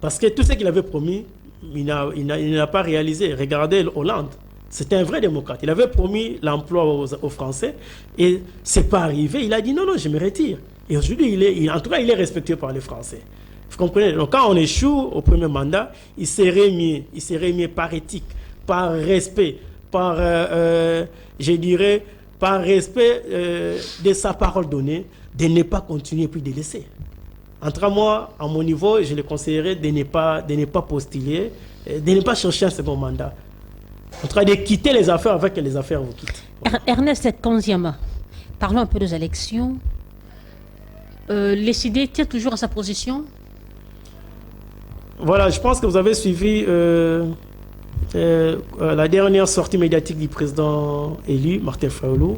Parce que tout ce qu'il avait promis, il n'a pas réalisé. Regardez Hollande, c'était un vrai démocrate. Il avait promis l'emploi aux Français et ce n'est pas arrivé. Il a dit non, je me retire. Et aujourd'hui, en tout cas, il est respecté par les Français. Vous comprenez? Donc quand on échoue au premier mandat, il serait mieux par éthique, par respect, par, je dirais, par respect de sa parole donnée, de ne pas continuer puis de laisser. En tout cas, moi, à mon niveau, je le conseillerais de ne pas postuler, de ne pas chercher un second mandat. En tout cas, de quitter les affaires avec que les affaires vous quittent. Voilà. Ernest Kanziama, parlons un peu des élections. Les CD tient toujours à sa position? Voilà, je pense que vous avez suivi la dernière sortie médiatique du président élu, Martin Fayulu,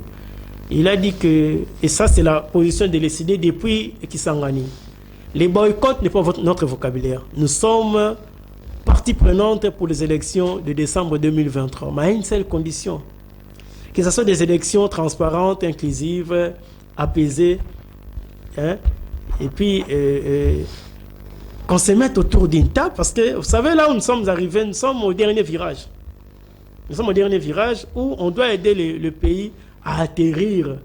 il a dit que, et ça c'est la position de l'ECD depuis Kisangani, les boycotts n'est pas notre vocabulaire. Nous sommes partie prenante pour les élections de décembre 2023, mais à une seule condition, que ce soit des élections transparentes, inclusives, apaisées, hein, et puis qu'on se mette autour d'une table, parce que vous savez, là où nous sommes arrivés, nous sommes au dernier virage. Nous sommes au dernier virage où on doit aider le pays à atterrir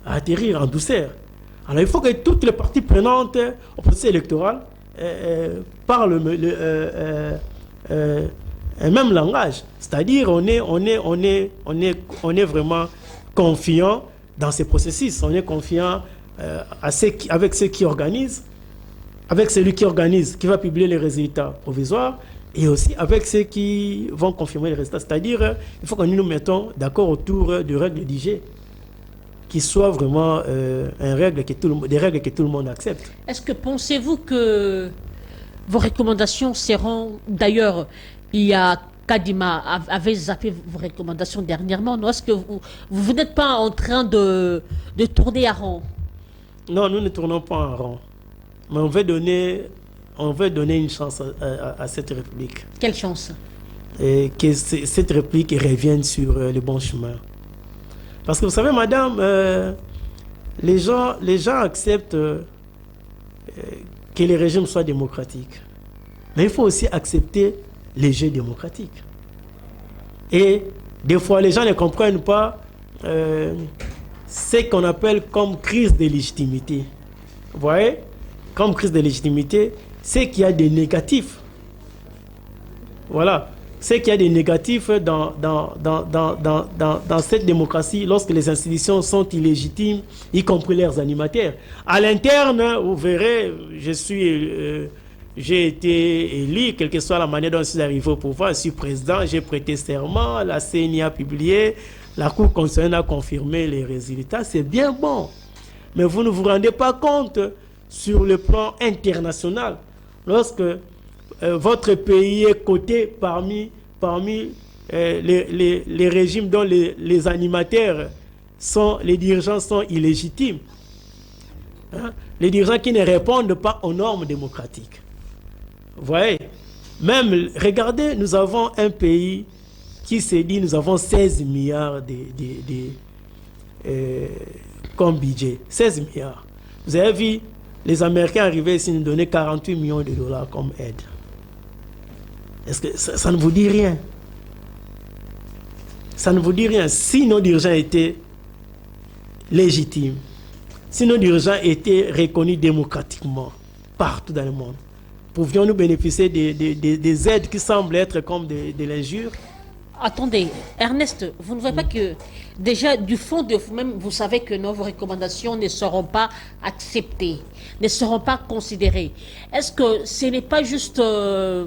en douceur. Alors il faut que toutes les parties prenantes au processus électoral parlent un même langage. C'est-à-dire on est vraiment confiant dans ces processus. On est confiant avec ceux qui organisent, avec celui qui organise, qui va publier les résultats provisoires, et aussi avec ceux qui vont confirmer les résultats. C'est-à-dire, il faut que nous nous mettons d'accord autour de règles d'IG qui soient vraiment des règles que tout le monde accepte. Est-ce que pensez-vous que vos recommandations seront... D'ailleurs, il y a Kadima avait zappé vos recommandations dernièrement. Est-ce que vous n'êtes pas en train de tourner à rond? Non, nous ne tournons pas en rond. Mais on veut donner une chance à cette République. Quelle chance? Et que cette République revienne sur le bon chemin. Parce que vous savez, madame, les gens acceptent que les régimes soient démocratiques. Mais il faut aussi accepter les jeux démocratiques. Et des fois, les gens ne comprennent pas ce qu'on appelle comme crise de légitimité. Vous voyez? Comme crise de légitimité, c'est qu'il y a des négatifs. Voilà. C'est qu'il y a des négatifs dans cette démocratie lorsque les institutions sont illégitimes, y compris leurs animateurs. À l'interne, vous verrez, j'ai été élu, quelle que soit la manière dont je suis arrivé au pouvoir, je suis président, j'ai prêté serment, la CENI a publié, la Cour constitutionnelle a confirmé les résultats, c'est bien bon. Mais vous ne vous rendez pas compte sur le plan international, lorsque votre pays est coté parmi les régimes dont les animateurs les dirigeants sont illégitimes. Hein? Les dirigeants qui ne répondent pas aux normes démocratiques. Vous voyez? Même, regardez, nous avons un pays qui s'est dit, nous avons 16 milliards comme budget. 16 milliards. Vous avez vu, les Américains arrivaient ici nous donner 48 millions de dollars comme aide. Est-ce que ça ne vous dit rien? Ça ne vous dit rien. Si nos dirigeants étaient légitimes, si nos dirigeants étaient reconnus démocratiquement partout dans le monde, pouvions-nous bénéficier des aides qui semblent être comme de l'injure? Attendez, Ernest, vous ne voyez pas que déjà du fond de vous-même, vous savez que vos recommandations ne seront pas acceptées, ne seront pas considérées. Est-ce que ce n'est pas juste de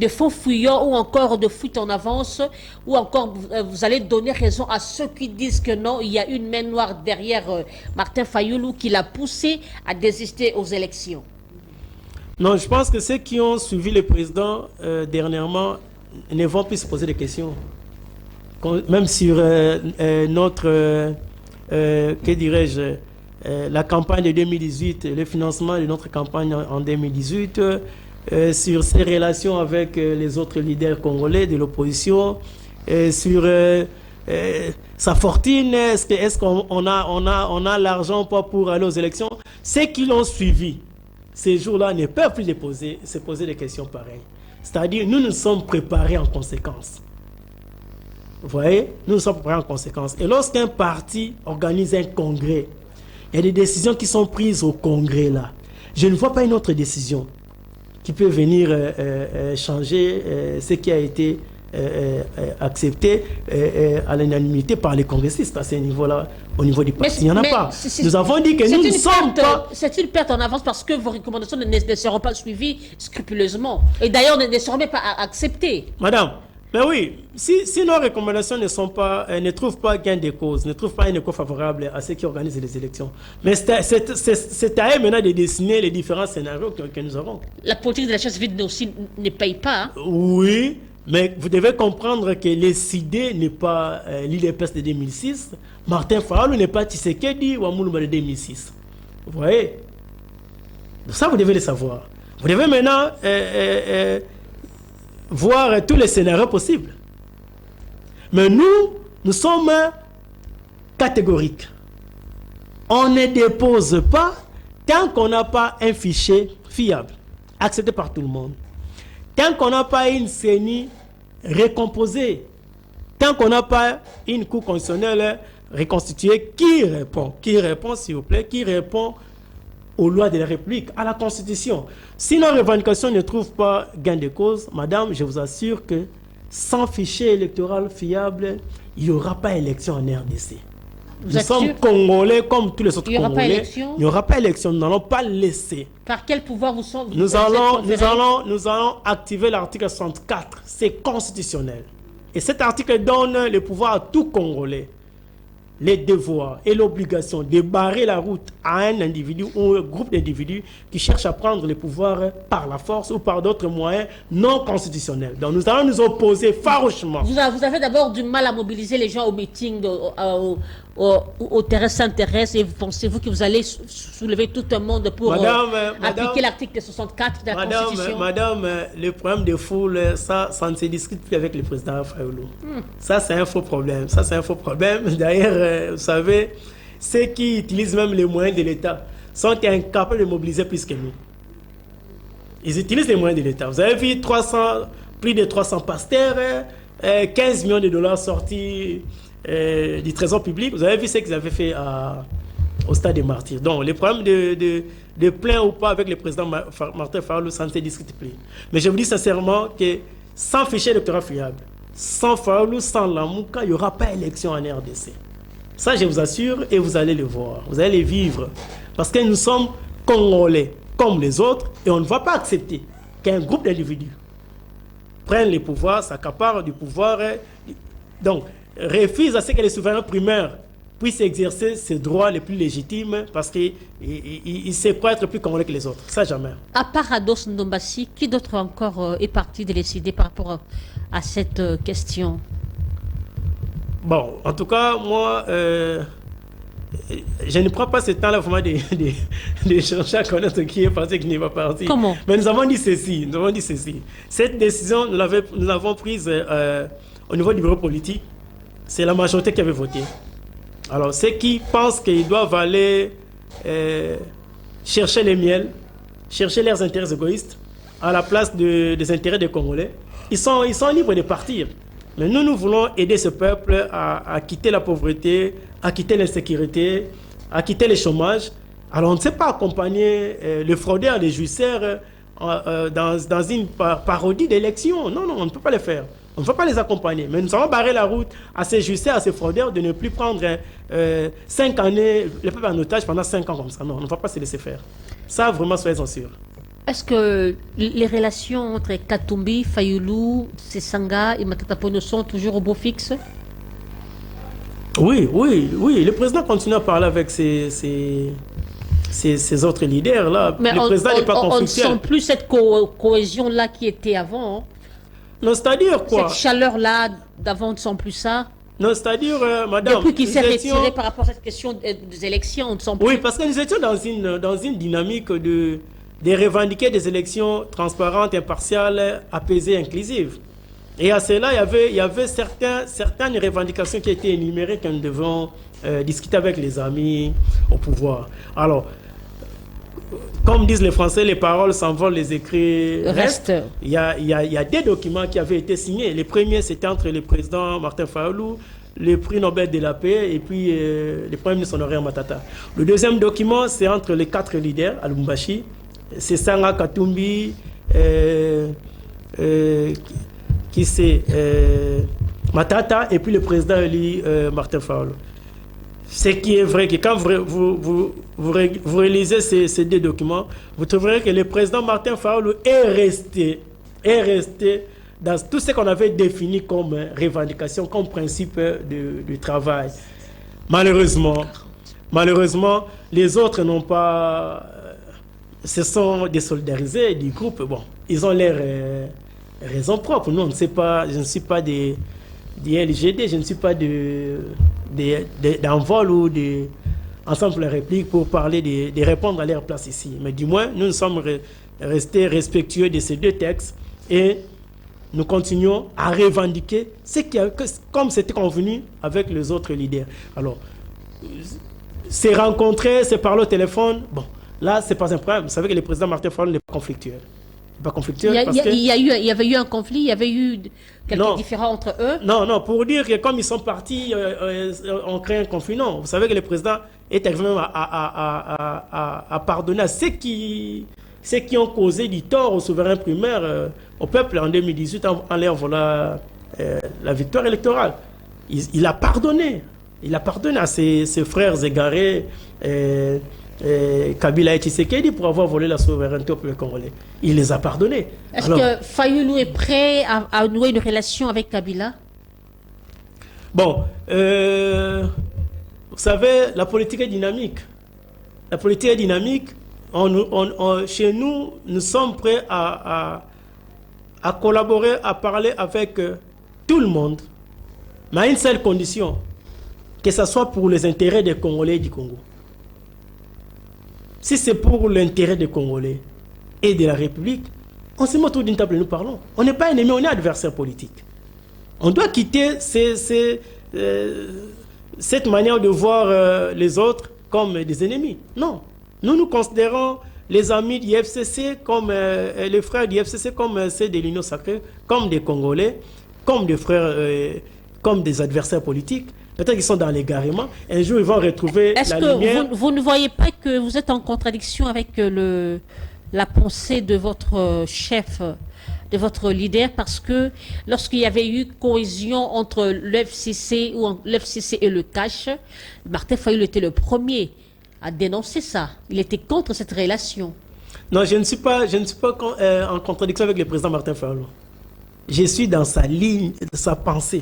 faux fuyants ou encore de fuite en avance, ou encore vous allez donner raison à ceux qui disent que non, il y a une main noire derrière Martin Fayulu qui l'a poussé à désister aux élections? Non, je pense que ceux qui ont suivi le président dernièrement ne vont plus se poser des questions. Même sur notre, que dirais-je, la campagne de 2018, le financement de notre campagne en 2018, sur ses relations avec les autres leaders congolais de l'opposition, sur sa fortune, est-ce qu'on a l'argent pour aller aux élections? Ceux qui l'ont suivi ces jours-là ne peuvent plus se poser des questions pareilles. C'est-à-dire, nous nous sommes préparés en conséquence. Vous voyez? Nous nous sommes préparés en conséquence. Et lorsqu'un parti organise un congrès, il y a des décisions qui sont prises au congrès là. Je ne vois pas une autre décision qui peut venir changer ce qui a été accepté à l'unanimité par les congressistes à ce niveau-là, au niveau du parti. Il n'y en a pas. Nous avons dit que nous ne sommes pas... C'est une perte en avance parce que vos recommandations ne seront pas suivies scrupuleusement. Et d'ailleurs, ne seront même pas acceptées. Madame, Mais oui, si nos recommandations ne trouvent pas gain de cause, ne trouvent pas un écho favorable à ceux qui organisent les élections, mais c'est à eux maintenant de dessiner les différents scénarios que nous avons. La politique de la chasse vide aussi ne paye pas. Hein? Oui, mais vous devez comprendre que les idées n'est pas l'IDPS de 2006, Martin Fayulu n'est pas Tshisekedi ou Amoulou de 2006. Vous voyez? Ça, vous devez le savoir. Vous devez maintenant voir tous les scénarios possibles. Mais nous sommes catégoriques. On ne dépose pas tant qu'on n'a pas un fichier fiable, accepté par tout le monde. Tant qu'on n'a pas une CENI recomposée, tant qu'on n'a pas une cour constitutionnelle reconstituée qui répond s'il vous plaît, qui répond aux lois de la République, à la Constitution. Si nos revendications ne trouvent pas gain de cause, madame, je vous assure que sans fichier électoral fiable, il n'y aura pas élection en RDC. Nous sommes Congolais comme tous les autres Congolais. Il n'y aura pas élection. Nous n'allons pas laisser. Par quel pouvoir vous sommes nous allons activer l'article 64. C'est constitutionnel. Et cet article donne le pouvoir à tout Congolais, les devoirs et l'obligation de barrer la route à un individu ou un groupe d'individus qui cherchent à prendre le pouvoir par la force ou par d'autres moyens non constitutionnels. Donc nous allons nous opposer farouchement. Vous avez d'abord du mal à mobiliser les gens au meeting, au terrain Saint-Thérèse, et pensez-vous que vous allez soulever tout un monde pour appliquer l'article 64 de la Constitution? Madame, le problème des foules, ça ne se discute plus avec le président Fayulu. Ça, c'est un faux problème. D'ailleurs, vous savez, ceux qui utilisent même les moyens de l'État sont incapables de mobiliser plus que nous. Ils utilisent les moyens de l'État. Vous avez vu plus de 300 pasteurs, 15 millions de dollars sortis du trésor public. Vous avez vu ce qu'ils avaient fait au stade des Martyrs. Donc, les problèmes de plein ou pas avec le président Martin Fayulu, ça ne se discute plus. Mais je vous dis sincèrement que sans fichier électoral fiable, sans Fayulu, sans Lamouka, il n'y aura pas élection en RDC. Ça, je vous assure, et vous allez le voir. Vous allez le vivre. Parce que nous sommes Congolais comme les autres, et on ne va pas accepter qu'un groupe d'individus prenne le pouvoir, s'accapare du pouvoir, donc refuse à ce que les souverains primaires puissent exercer ses droits les plus légitimes, parce qu'il sait pas être plus congolais que les autres. Ça, jamais. À part Ados Ndombassi, qui d'autre encore est parti de décider par rapport à cette question? Bon, en tout cas, moi, je ne prends pas ce temps-là vraiment de chercher à connaître qui est parti et qui n'est pas parti. Comment? Mais nous avons dit ceci. Cette décision, nous l'avons prise au niveau du bureau politique. C'est la majorité qui avait voté. Alors, ceux qui pensent qu'ils doivent aller chercher les miels, chercher leurs intérêts égoïstes à la place des intérêts des Congolais, ils sont libres de partir. Mais nous voulons aider ce peuple à quitter la pauvreté, à quitter l'insécurité, à quitter le chômage. Alors on ne sait pas accompagner les fraudeurs, les jouisseurs dans une parodie d'élection. Non, on ne peut pas le faire. On ne peut pas les accompagner. Mais nous allons barrer la route à ces jouisseurs, à ces fraudeurs de ne plus prendre 5 années, le peuple en otage pendant 5 ans comme ça. Non, on ne va pas se laisser faire. Ça, vraiment, soyez-en sûrs. Est-ce que les relations entre Katumbi, Fayulu, Sesanga et Matata Ponyo sont toujours au beau fixe? Oui. Le président continue à parler avec ces autres leaders-là. Mais le président n'est pas conflictuel. On ne sent plus cette cohésion-là qui était avant. Hein? Non, c'est-à-dire quoi? Cette chaleur-là d'avant, on ne sent plus ça. Non, c'est-à-dire, madame... Depuis qu'il s'est retiré par rapport à cette question des élections, on ne sent plus... Oui, parce que nous étions dans une dynamique de revendiquer des élections transparentes, impartiales, apaisées, inclusives. Et à cela, il y avait certaines revendications qui étaient énumérées que nous devons discuter avec les amis au pouvoir. Alors, comme disent les Français, les paroles s'envolent, les écrits restent. Il y a des documents qui avaient été signés. Les premiers, c'était entre le président Martin Fayulu, le prix Nobel de la paix et puis le premier ministre honoraire Matata. Le deuxième document, c'est entre les 4 leaders à Lubumbashi. C'est Sanga Katumbi, qui c'est Matata, et puis le président élu Martin Fayulu. Ce qui est vrai que quand vous réalisez ces 2 documents, vous trouverez que le président Martin Fayulu est resté dans tout ce qu'on avait défini comme revendication, comme principe de travail. Malheureusement, les autres n'ont pas... se sont désolidarisés du groupe. Bon, ils ont leurs raisons propres. Nous, on ne sait pas, je ne suis pas des LGD, je ne suis pas d'envol ou d'ensemble pour la République pour parler de répondre à leur place ici. Mais du moins, nous sommes restés respectueux de ces deux textes et nous continuons à revendiquer ce qui a, comme c'était convenu avec les autres leaders. Alors, c'est rencontrer, c'est parler au téléphone, bon, là, c'est pas un problème. Vous savez que le président Martin Fayulu n'est pas conflictuel. Pas conflictuel il y avait eu un conflit, il y avait eu quelques différends entre eux. Non, pour dire que comme ils sont partis, on crée un conflit. Non, vous savez que le président est arrivé même à pardonner à ceux qui ont causé du tort au souverain primaire, au peuple en 2018, en leur volant la victoire électorale. Il a pardonné. Il a pardonné à ses frères égarés, Kabila et Tshisekedi, pour avoir volé la souveraineté au peuple congolais. Il les a pardonnés. Est-ce que Fayulu est prêt à nouer une relation avec Kabila? Bon, vous savez, la politique est dynamique. La politique est dynamique. Chez nous, nous sommes prêts à collaborer, à parler avec tout le monde, mais à une seule condition, que ce soit pour les intérêts des Congolais et du Congo. Si c'est pour l'intérêt des Congolais et de la République, on se met autour d'une table et nous parlons. On n'est pas ennemis, on est adversaires politiques. On doit quitter cette manière de voir les autres comme des ennemis. Non. Nous considérons les amis du FCC comme les frères du FCC comme ceux de l'Union sacrée, comme des Congolais, comme des frères, comme des adversaires politiques. Peut-être qu'ils sont dans l'égarement. Un jour, ils vont retrouver la lumière. Est-ce que vous ne voyez pas que vous êtes en contradiction avec la pensée de votre chef, de votre leader, parce que lorsqu'il y avait eu cohésion entre l'FCC et le CACH, Martin Fayulu était le premier à dénoncer ça. Il était contre cette relation. Non, je ne suis pas en contradiction avec le président Martin Fayulu. Je suis dans sa ligne, sa pensée.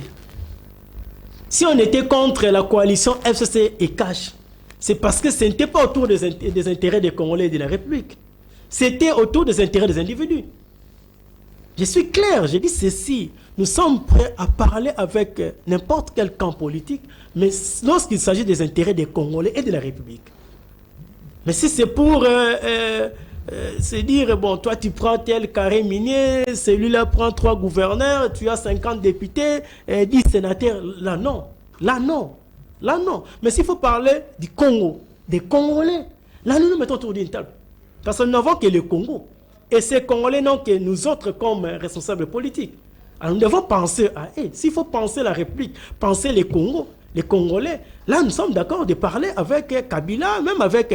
Si on était contre la coalition FCC et CACH, c'est parce que ce n'était pas autour des intérêts des Congolais et de la République. C'était autour des intérêts des individus. Je suis clair, je dis ceci. Nous sommes prêts à parler avec n'importe quel camp politique, mais lorsqu'il s'agit des intérêts des Congolais et de la République. Mais si c'est pour se dire, bon, toi tu prends tel carré minier, celui-là prend 3 gouverneurs, tu as 50 députés, 10 sénateurs, là non. Là non. Là non. Mais s'il faut parler du Congo, des Congolais, là nous nous mettons autour d'une table. Parce que nous n'avons que le Congo. Et ces Congolais n'ont que nous autres comme responsables politiques. Alors nous devons penser à, s'il faut penser la République, penser les Congos, les Congolais, là nous sommes d'accord de parler avec Kabila, même avec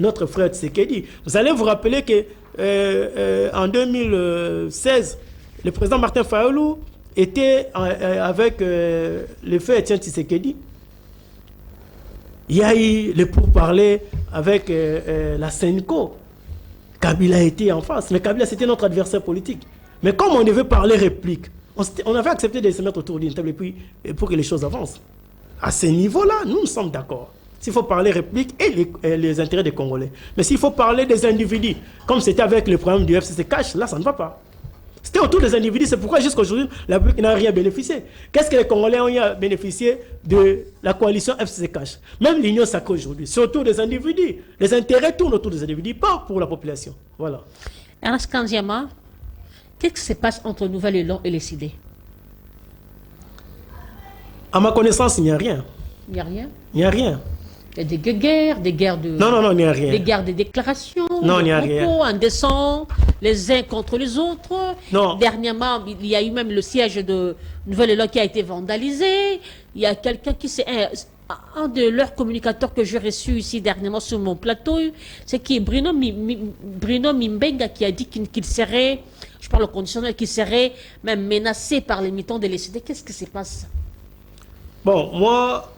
notre frère Tshisekedi. Vous allez vous rappeler que en 2016, le président Martin Fayulu était avec le frère Etienne Tshisekedi. Il y a eu le pourparlers avec la Senko. Kabila était en face, mais Kabila c'était notre adversaire politique. Mais comme on devait parler réplique, on avait accepté de se mettre autour d'une table et puis pour que les choses avancent. À ce niveau-là, nous sommes d'accord. S'il faut parler réplique et les intérêts des Congolais. Mais s'il faut parler des individus, comme c'était avec le problème du FCC Cash, là ça ne va pas. C'était autour des individus, c'est pourquoi jusqu'à aujourd'hui, la République n'a rien bénéficié. Qu'est-ce que les Congolais ont bénéficié de la coalition FCC Cash? Même l'Union sacrée aujourd'hui, c'est autour des individus. Les intérêts tournent autour des individus, pas pour la population. Voilà. Ernest Kandiama, qu'est-ce qui se passe entre Nouvel Élan et les CID? À ma connaissance, il n'y a rien. Il n'y a rien? Il n'y a rien. Il y a des guerres de... Non, il n'y a rien. Des guerres de déclarations, non, il n'y a rien. Indécents, les uns contre les autres. Non. Dernièrement, il y a eu même le siège de Nouvel Élan qui a été vandalisé. Il y a quelqu'un qui s'est... Un de leurs communicateurs que j'ai reçu ici dernièrement sur mon plateau, c'est qui est Bruno Mimbenga qui a dit qu'il serait, je parle au conditionnel, qu'il serait même menacé par les militants de l'ECD. Qu'est-ce qui se passe? Bon, moi...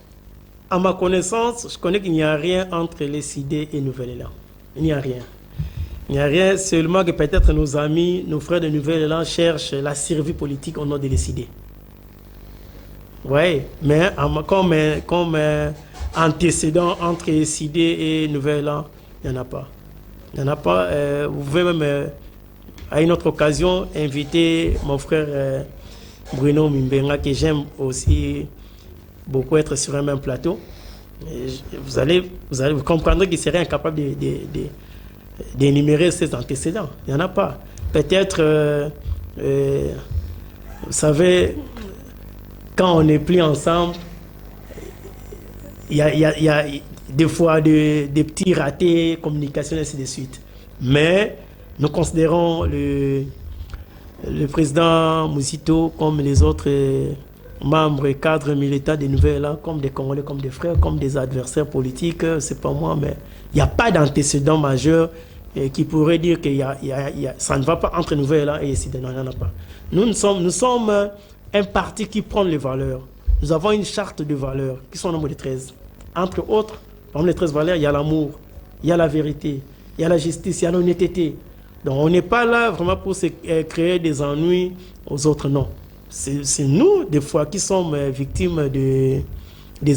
À ma connaissance, je connais qu'il n'y a rien entre les CID et Nouvel Élan. Il n'y a rien. Il n'y a rien, seulement que peut-être nos amis, nos frères de Nouvelle-Élan cherchent la survie politique au nom de décider. Oui, mais comme antécédent entre Sidé et Nouvelle-Élan, il n'y en a pas. Il n'y en a pas. Vous pouvez même, à une autre occasion, inviter mon frère Bruno Mimbenga, que j'aime aussi beaucoup être sur un même plateau. Et vous comprendrez qu'il serait incapable d'énumérer ses antécédents. Il n'y en a pas. Peut-être, vous savez, quand on n'est plus ensemble, il y a des fois des petits ratés, communication, et ainsi de suite. Mais nous considérons le président Mouzito comme les autres membres et cadres militaires des Nouvelles-Élan comme des Congolais, comme des frères, comme des adversaires politiques. C'est pas moi, mais il n'y a pas d'antécédent majeur qui pourrait dire que ça ne va pas entre Nouvelles-Élan et Sidé. Non, il n'y en a pas. Nous sommes un parti qui prend les valeurs. Nous avons une charte de valeurs qui sont au nombre de 13. Entre autres, parmi les 13 valeurs, il y a l'amour, il y a la vérité, il y a la justice, il y a l'honnêteté. Donc on n'est pas là vraiment pour créer des ennuis aux autres, non. C'est nous, des fois, qui sommes victimes des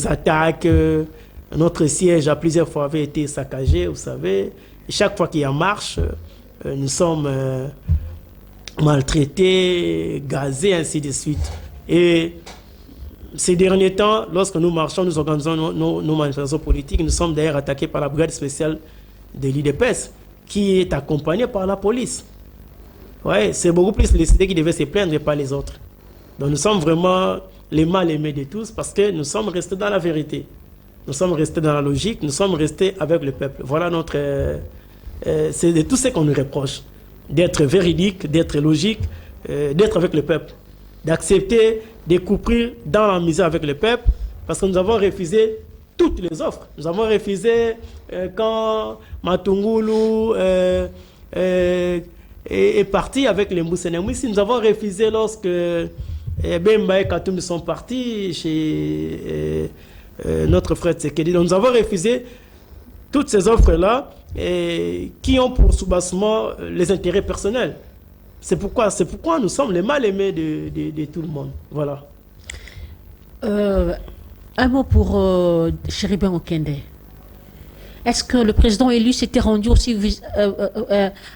attaques. Notre siège a plusieurs fois avait été saccagé, vous savez. Et chaque fois qu'il y a marche, nous sommes maltraités, gazés, ainsi de suite. Et ces derniers temps, lorsque nous marchons, nous organisons nos manifestations politiques, nous sommes d'ailleurs attaqués par la brigade spéciale de l'IDPS, qui est accompagnée par la police. Ouais, c'est beaucoup plus les cités qui devaient se plaindre et pas les autres. Donc nous sommes vraiment les mal aimés de tous parce que nous sommes restés dans la vérité. Nous sommes restés dans la logique, nous sommes restés avec le peuple. Voilà notre... c'est de tout ce qu'on nous reproche. D'être véridique, d'être logique, d'être avec le peuple. D'accepter de couper dans la misère avec le peuple parce que nous avons refusé toutes les offres. Nous avons refusé quand Matungulu est parti avec les Moussenemouissi. Nous avons refusé lorsque Bemba et Katoum sont partis chez notre frère Tsekedi. Donc nous avons refusé toutes ces offres-là qui ont pour soubassement les intérêts personnels. C'est pourquoi nous sommes les mal-aimés de tout le monde. Voilà. Un mot pour Chéribin Okende. Est-ce que le président élu s'était rendu aussi,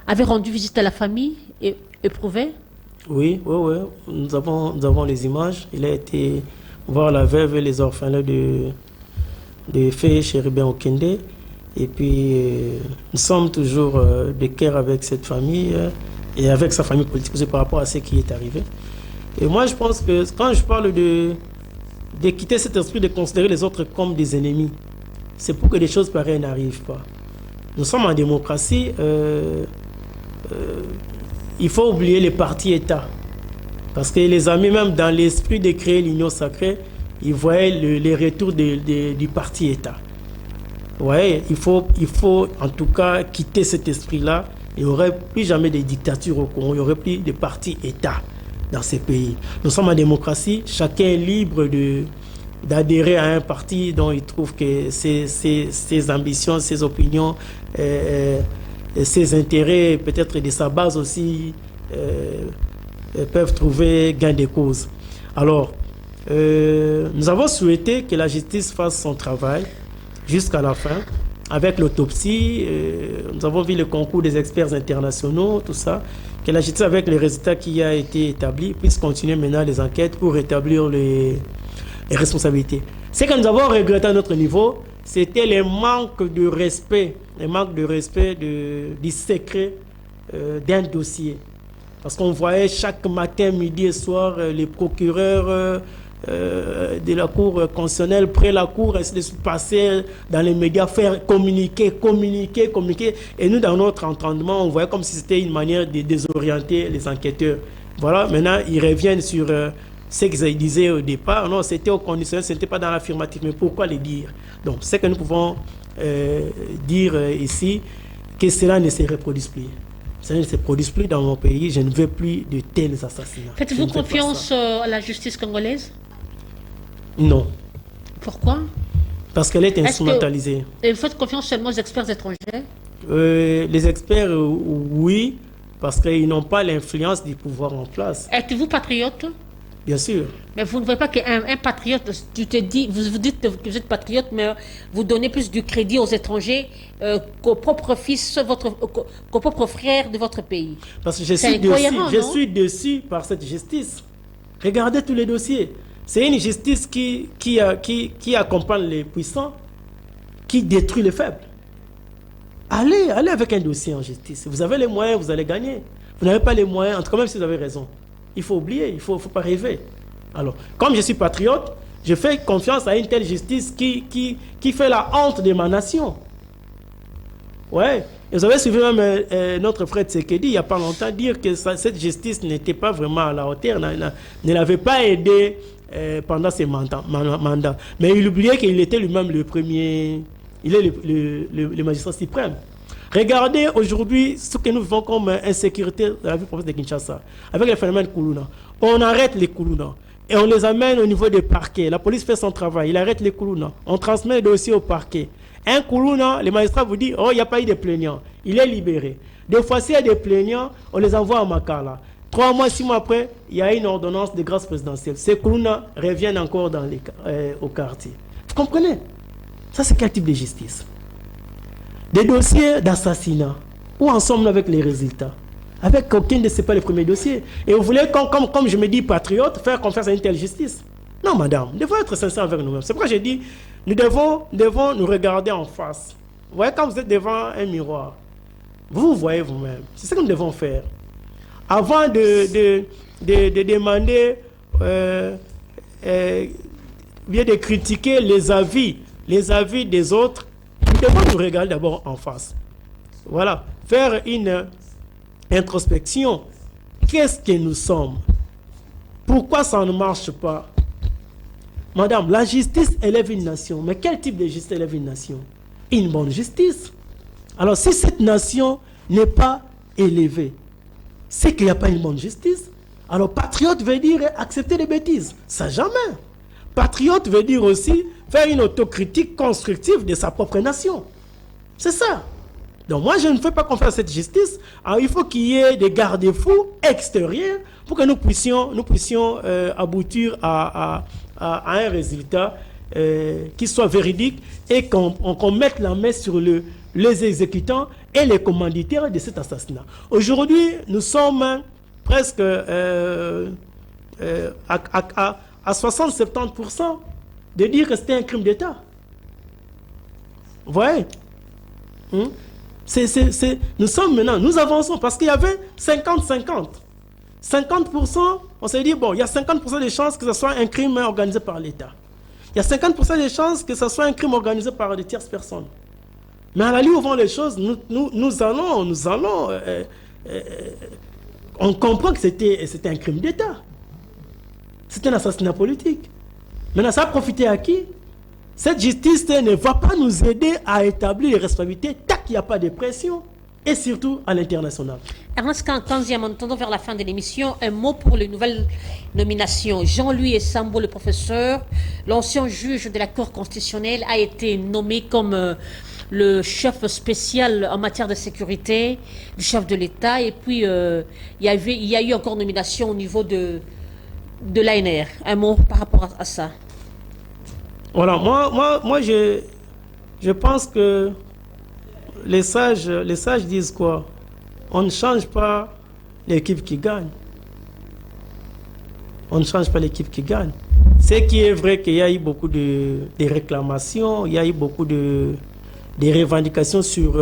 avait rendu visite à la famille éprouvée? Oui. Nous avons les images. Il a été voir la veuve et les orphelins de Fé Chéribin Okende. Et puis, nous sommes toujours de cœur avec cette famille et avec sa famille politique aussi par rapport à ce qui est arrivé. Et moi, je pense que quand je parle de quitter cet esprit de considérer les autres comme des ennemis, c'est pour que des choses pareilles n'arrivent pas. Nous sommes en démocratie. Il faut oublier les partis-États. Parce que les amis, même dans l'esprit de créer l'union sacrée, ils voyaient les retours du parti-État. Ouais, il faut en tout cas quitter cet esprit-là. Il n'y aurait plus jamais de dictature au Congo, il n'y aurait plus de partis-État dans ces pays. Nous sommes en démocratie, chacun est libre d'adhérer à un parti dont il trouve que ses ambitions, ses opinions, ses intérêts, peut-être de sa base aussi, peuvent trouver gain de cause. Alors, nous avons souhaité que la justice fasse son travail jusqu'à la fin. Avec l'autopsie, nous avons vu le concours des experts internationaux, tout ça, que la justice, avec les résultats qui a été établis, puisse continuer maintenant les enquêtes pour rétablir les responsabilités. Ce que nous avons regretté à notre niveau, c'était les manques de respect, du secret d'un dossier. Parce qu'on voyait chaque matin, midi et soir, les procureurs de la Cour constitutionnelle, près la Cour, essayer de se passer dans les médias, faire communiquer. Et nous, dans notre entendement, on voyait comme si c'était une manière de désorienter les enquêteurs. Voilà, maintenant, ils reviennent sur ce qu'ils disaient au départ. Non, c'était au conditionnel, ce n'était pas dans l'affirmatif. Mais pourquoi les dire? Donc, c'est que nous pouvons dire ici que cela ne se reproduise plus. Ça ne se produit plus dans mon pays. Je ne veux plus de tels assassinats. Faites-vous confiance à la justice congolaise? Non. Pourquoi? Parce qu'elle est instrumentalisée. Et vous faites confiance seulement aux experts étrangers? Les experts, oui, parce qu'ils n'ont pas l'influence du pouvoir en place. Êtes-vous patriote? Bien sûr. Mais vous ne voyez pas qu'un patriote, tu te dis, vous dites que vous êtes patriote, mais vous donnez plus du crédit aux étrangers qu'aux propres fils, qu'aux propres frères de votre pays. Parce que je suis déçu par cette justice. Regardez tous les dossiers. C'est une justice qui accompagne les puissants, qui détruit les faibles. Allez avec un dossier en justice. Vous avez les moyens, vous allez gagner. Vous n'avez pas les moyens, en tout cas même si vous avez raison. Il faut oublier, il ne faut pas rêver. Alors, comme je suis patriote, je fais confiance à une telle justice qui fait la honte de ma nation. Ouais. Et vous avez suivi même notre frère Tshisekedi, il n'y a pas longtemps, dire que cette justice n'était pas vraiment à la hauteur, ne l'avait pas aidé pendant ses mandats. Mais il oubliait qu'il était lui-même le premier, il est le magistrat suprême. Regardez aujourd'hui ce que nous vivons comme insécurité dans la vie province de Kinshasa, avec le phénomène Koulouna. On arrête les Koulouna et on les amène au niveau des parquets. La police fait son travail, il arrête les Koulouna. On transmet les dossiers au parquet. Un Koulouna, les magistrats vous disent, oh, il n'y a pas eu de plaignant, il est libéré. Des fois, s'il y a des plaignants, on les envoie à Makala. 3 mois, 6 mois après, il y a une ordonnance de grâce présidentielle. Ces Koulouna reviennent encore au quartier. Vous comprenez? Ça, c'est quel type de justice? Des dossiers d'assassinat. Où en sommes-nous avec les résultats? Avec aucun de ces pas les premiers dossiers. Et vous voulez, comme je me dis patriote, faire confiance à une telle justice? Non, madame, nous devons être sincères avec nous-mêmes. C'est pourquoi j'ai dit, nous devons nous regarder en face. Vous voyez, quand vous êtes devant un miroir, vous voyez vous-même. C'est ce que nous devons faire. Avant de demander, bien de critiquer les avis des autres, nous devons nous regarder d'abord en face. Voilà. Faire une introspection. Qu'est-ce que nous sommes? Pourquoi ça ne marche pas? Madame, la justice élève une nation. Mais quel type de justice élève une nation? Une bonne justice. Alors, si cette nation n'est pas élevée, c'est qu'il n'y a pas une bonne justice. Alors, patriote veut dire accepter les bêtises. Ça, jamais. Patriote veut dire aussi faire une autocritique constructive de sa propre nation. C'est ça. Donc moi, je ne fais pas confiance à cette justice. Alors, il faut qu'il y ait des garde-fous extérieurs pour que nous puissions aboutir à un résultat qui soit véridique et qu'on mette la main sur les exécutants et les commanditaires de cet assassinat. Aujourd'hui, nous sommes presque à 60-70% de dire que c'était un crime d'État. Vous voyez? Nous sommes maintenant, nous avançons parce qu'il y avait 50-50. 50%, on s'est dit, bon, il y a 50% de chances que ce soit un crime organisé par l'État. Il y a 50% de chances que ce soit un crime organisé par des tierces personnes. Mais à la ligne où vont les choses, nous allons, on comprend que c'était un crime d'État. C'est un assassinat politique. Maintenant, ça a profité à qui? Cette justice ne va pas nous aider à établir les responsabilités tant qu'il n'y a pas de pression, et surtout à l'international. Ernest Kankanzi, en attendant vers la fin de l'émission, un mot pour les nouvelles nominations. Jean-Louis Essambo, le professeur, l'ancien juge de la Cour constitutionnelle, a été nommé comme le chef spécial en matière de sécurité du chef de l'État. Et puis, il y a eu encore nomination au niveau de l'ANR. Un mot par rapport à ça. Voilà, moi je pense que les sages disent quoi? On ne change pas l'équipe qui gagne. On ne change pas l'équipe qui gagne. C'est qui est vrai qu'il y a eu beaucoup de réclamations, il y a eu beaucoup de revendications sur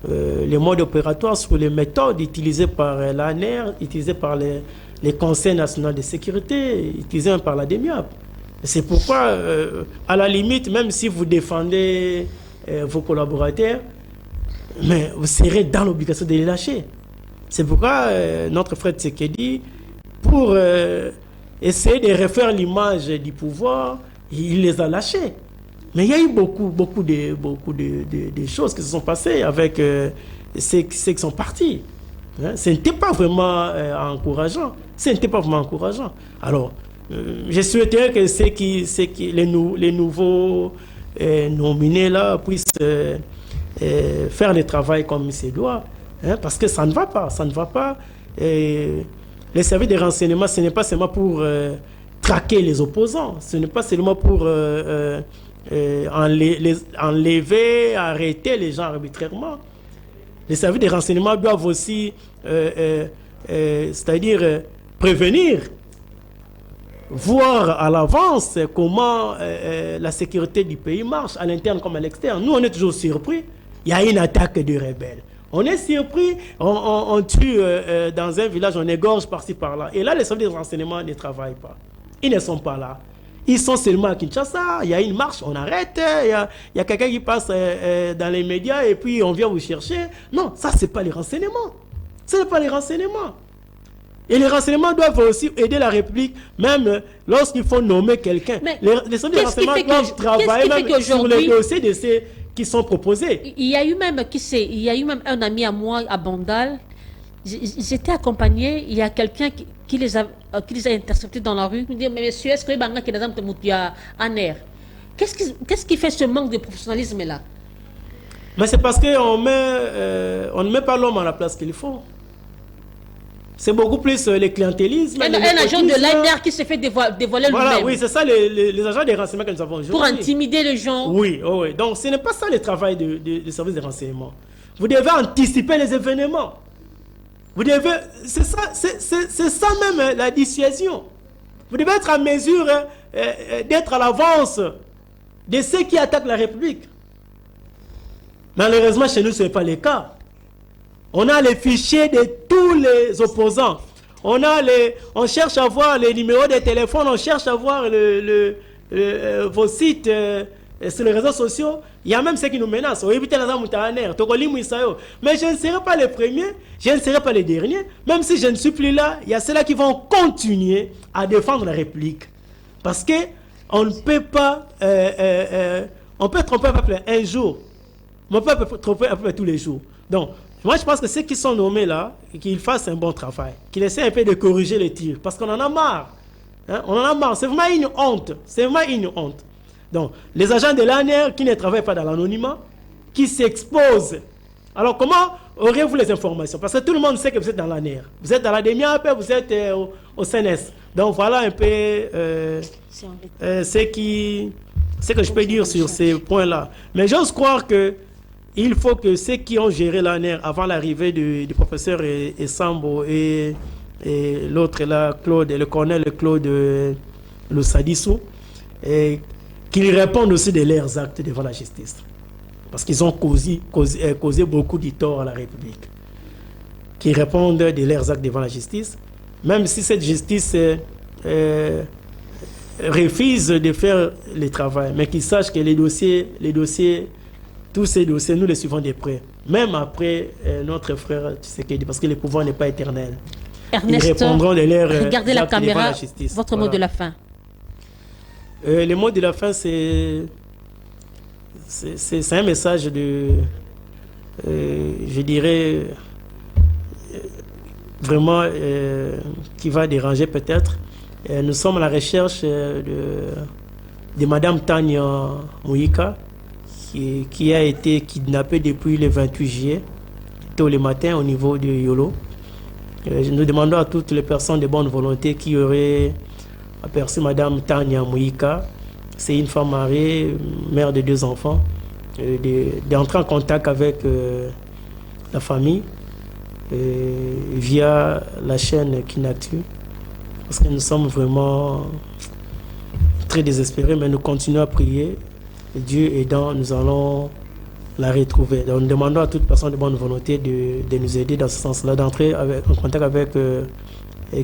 les modes opératoires, sur les méthodes utilisées par l'ANR, utilisées par les conseils nationaux de sécurité, utilisées par la DEMIAP. C'est pourquoi, à la limite, même si vous défendez vos collaborateurs, mais vous serez dans l'obligation de les lâcher. C'est pourquoi notre frère Tshisekedi, pour essayer de refaire l'image du pouvoir, il les a lâchés. Mais il y a eu beaucoup de choses qui se sont passées avec ceux qui sont partis. Hein? Ce n'était pas vraiment encourageant. Alors, je souhaiterais que les nouveaux nominés là puissent faire le travail comme il se doit, hein, parce que ça ne va pas, ça ne va pas. Les services de renseignement, ce n'est pas seulement pour traquer les opposants, ce n'est pas seulement pour enlever, arrêter les gens arbitrairement. Les services de renseignement doivent aussi, c'est-à-dire prévenir, voir à l'avance comment la sécurité du pays marche, à l'interne comme à l'externe. Nous, on est toujours surpris. Il y a une attaque de rebelles. On est surpris, on tue dans un village, on égorge par-ci, par-là. Et là, les services de renseignement ne travaillent pas. Ils ne sont pas là. Ils sont seulement à Kinshasa, il y a une marche, on arrête, il y a quelqu'un qui passe dans les médias et puis on vient vous chercher. Non, ça, ce n'est pas les renseignements. Ce n'est pas les renseignements. Et les renseignements doivent aussi aider la République, même lorsqu'il faut nommer quelqu'un. Les services de renseignement doivent travailler même sur les dossiers de ceux qui sont proposés. Il y a eu même, un ami à moi à Bandal. J'étais accompagné, il y a quelqu'un qui les a interceptés dans la rue. Il me dit, mais monsieur, est-ce que y a un air? Qu'est-ce qui fait ce manque de professionnalisme là? Mais c'est parce qu'on ne met pas l'homme à la place qu'il faut. C'est beaucoup plus le clientélisme. Un agent de l'ANR qui se fait dévoiler lui-même. Voilà, oui, c'est ça les agents des renseignements que nous avons aujourd'hui. Pour intimider les gens. Oui, oui. Donc ce n'est pas ça le travail du service de renseignement. Vous devez anticiper les événements. Vous devez, c'est ça même la dissuasion. Vous devez être en mesure d'être à l'avance de ceux qui attaquent la République. Malheureusement, chez nous, ce n'est pas le cas. On a les fichiers de tous les opposants. On cherche à voir les numéros de téléphone, on cherche à voir vos sites sur les réseaux sociaux. Il y a même ceux qui nous menacent. Mais je ne serai pas le premier, je ne serai pas le dernier. Même si je ne suis plus là, il y a ceux-là qui vont continuer à défendre la République. Parce qu'on ne peut pas... on peut tromper un peuple un jour, mais on peut tromper un peuple tous les jours. Donc, moi, je pense que ceux qui sont nommés là, qu'ils fassent un bon travail, qu'ils essaient un peu de corriger les tirs, parce qu'on en a marre. Hein? On en a marre. C'est vraiment une honte. C'est vraiment une honte. Donc, les agents de l'ANR qui ne travaillent pas dans l'anonymat, qui s'exposent. Alors, comment aurez-vous les informations? Parce que tout le monde sait que vous êtes dans l'ANR. Vous êtes dans la DEMIAP, vous êtes au CNS. Donc, voilà un peu ce que je peux dire sur ces points-là. Mais j'ose croire que il faut que ceux qui ont géré l'ANR avant l'arrivée du professeur Essambo et l'autre là, Claude, le colonel Claude Lussadissou, qu'ils répondent aussi de leurs actes devant la justice. Parce qu'ils ont causé beaucoup de tort à la République. Qu'ils répondent de leurs actes devant la justice, même si cette justice refuse de faire le travail, mais qu'ils sachent que les dossiers, tous ces dossiers, nous les suivons de près. Même après notre frère Tshisekedi, parce que le pouvoir n'est pas éternel. Ernest, ils répondront de leur regardez la caméra, la justice. Votre mot de la fin. Le mot de la fin, c'est un message de, je dirais, vraiment qui va déranger peut-être. Nous sommes à la recherche de Madame Tania Mouika, qui a été kidnappée depuis le 28 juillet, tôt le matin au niveau de Yolo. Nous demandons à toutes les personnes de bonne volonté qui auraient aperçu Madame Tania Mouika, c'est une femme mariée, mère de 2 enfants, d'entrer en contact avec la famille via la chaîne Kinactu, parce que nous sommes vraiment très désespérés, mais nous continuons à prier. Dieu aidant, nous allons la retrouver. Donc, nous demandons à toute personne de bonne volonté de nous aider dans ce sens-là, d'entrer en contact avec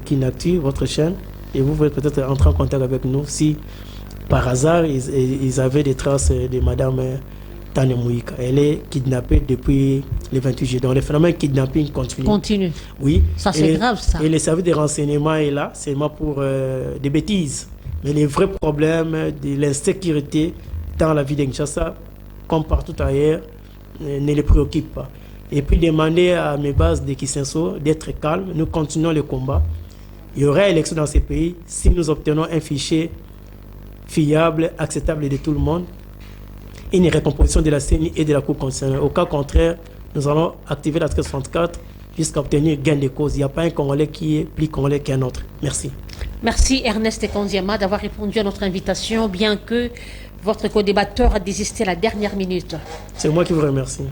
Kinactu, votre chaîne, et vous pouvez peut-être entrer en contact avec nous si par hasard ils avaient des traces de Madame Tania Mouika. Elle est kidnappée depuis le 28 juillet. Donc le phénomène kidnapping continue. Oui. Ça c'est grave ça. Et le service de renseignement est là, c'est seulement pour des bêtises. Mais les vrais problèmes de l'insécurité dans la ville de Kinshasa, comme partout ailleurs, ne les préoccupent pas. Et puis demander à mes bases de Kisenso d'être calmes. Nous continuons le combat. Il y aura élection dans ces pays si nous obtenons un fichier fiable, acceptable de tout le monde. une récomposition de la CENI et de la Cour constitutionnelle. Au cas contraire, nous allons activer l'article 64 jusqu'à obtenir gain de cause. Il n'y a pas un Congolais qui est plus Congolais qu'un autre. Merci. Merci Ernest Ekondiama d'avoir répondu à notre invitation, bien que votre co-débatteur a désisté à la dernière minute. C'est moi qui vous remercie.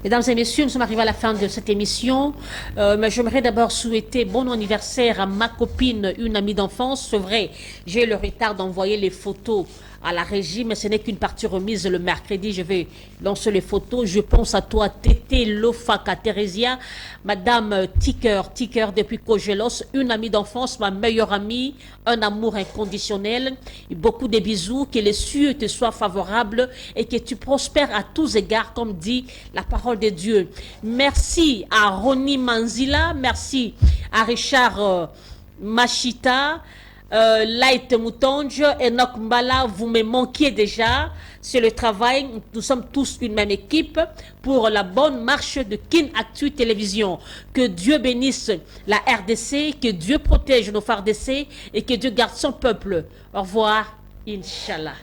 Mesdames et messieurs, nous sommes arrivés à la fin de cette émission. Mais j'aimerais d'abord souhaiter bon anniversaire à ma copine, une amie d'enfance. C'est vrai, j'ai eu le retard d'envoyer les photos à la régie, mais ce n'est qu'une partie remise le mercredi. Je vais lancer les photos. Je pense à toi, Tété Lofaka Theresia, Madame Ticker depuis Cogelos, une amie d'enfance, ma meilleure amie, un amour inconditionnel. Beaucoup de bisous, que les cieux te soient favorables et que tu prospères à tous égards, comme dit la parole de Dieu. Merci à Ronnie Manzila, merci à Richard Machita, Light Moutonge, Enoch Mbala, vous me manquiez déjà. C'est le travail, nous sommes tous une même équipe pour la bonne marche de Kin Actu Télévision. Que Dieu bénisse la RDC, que Dieu protège nos FARDC et que Dieu garde son peuple. Au revoir, Inch'Allah.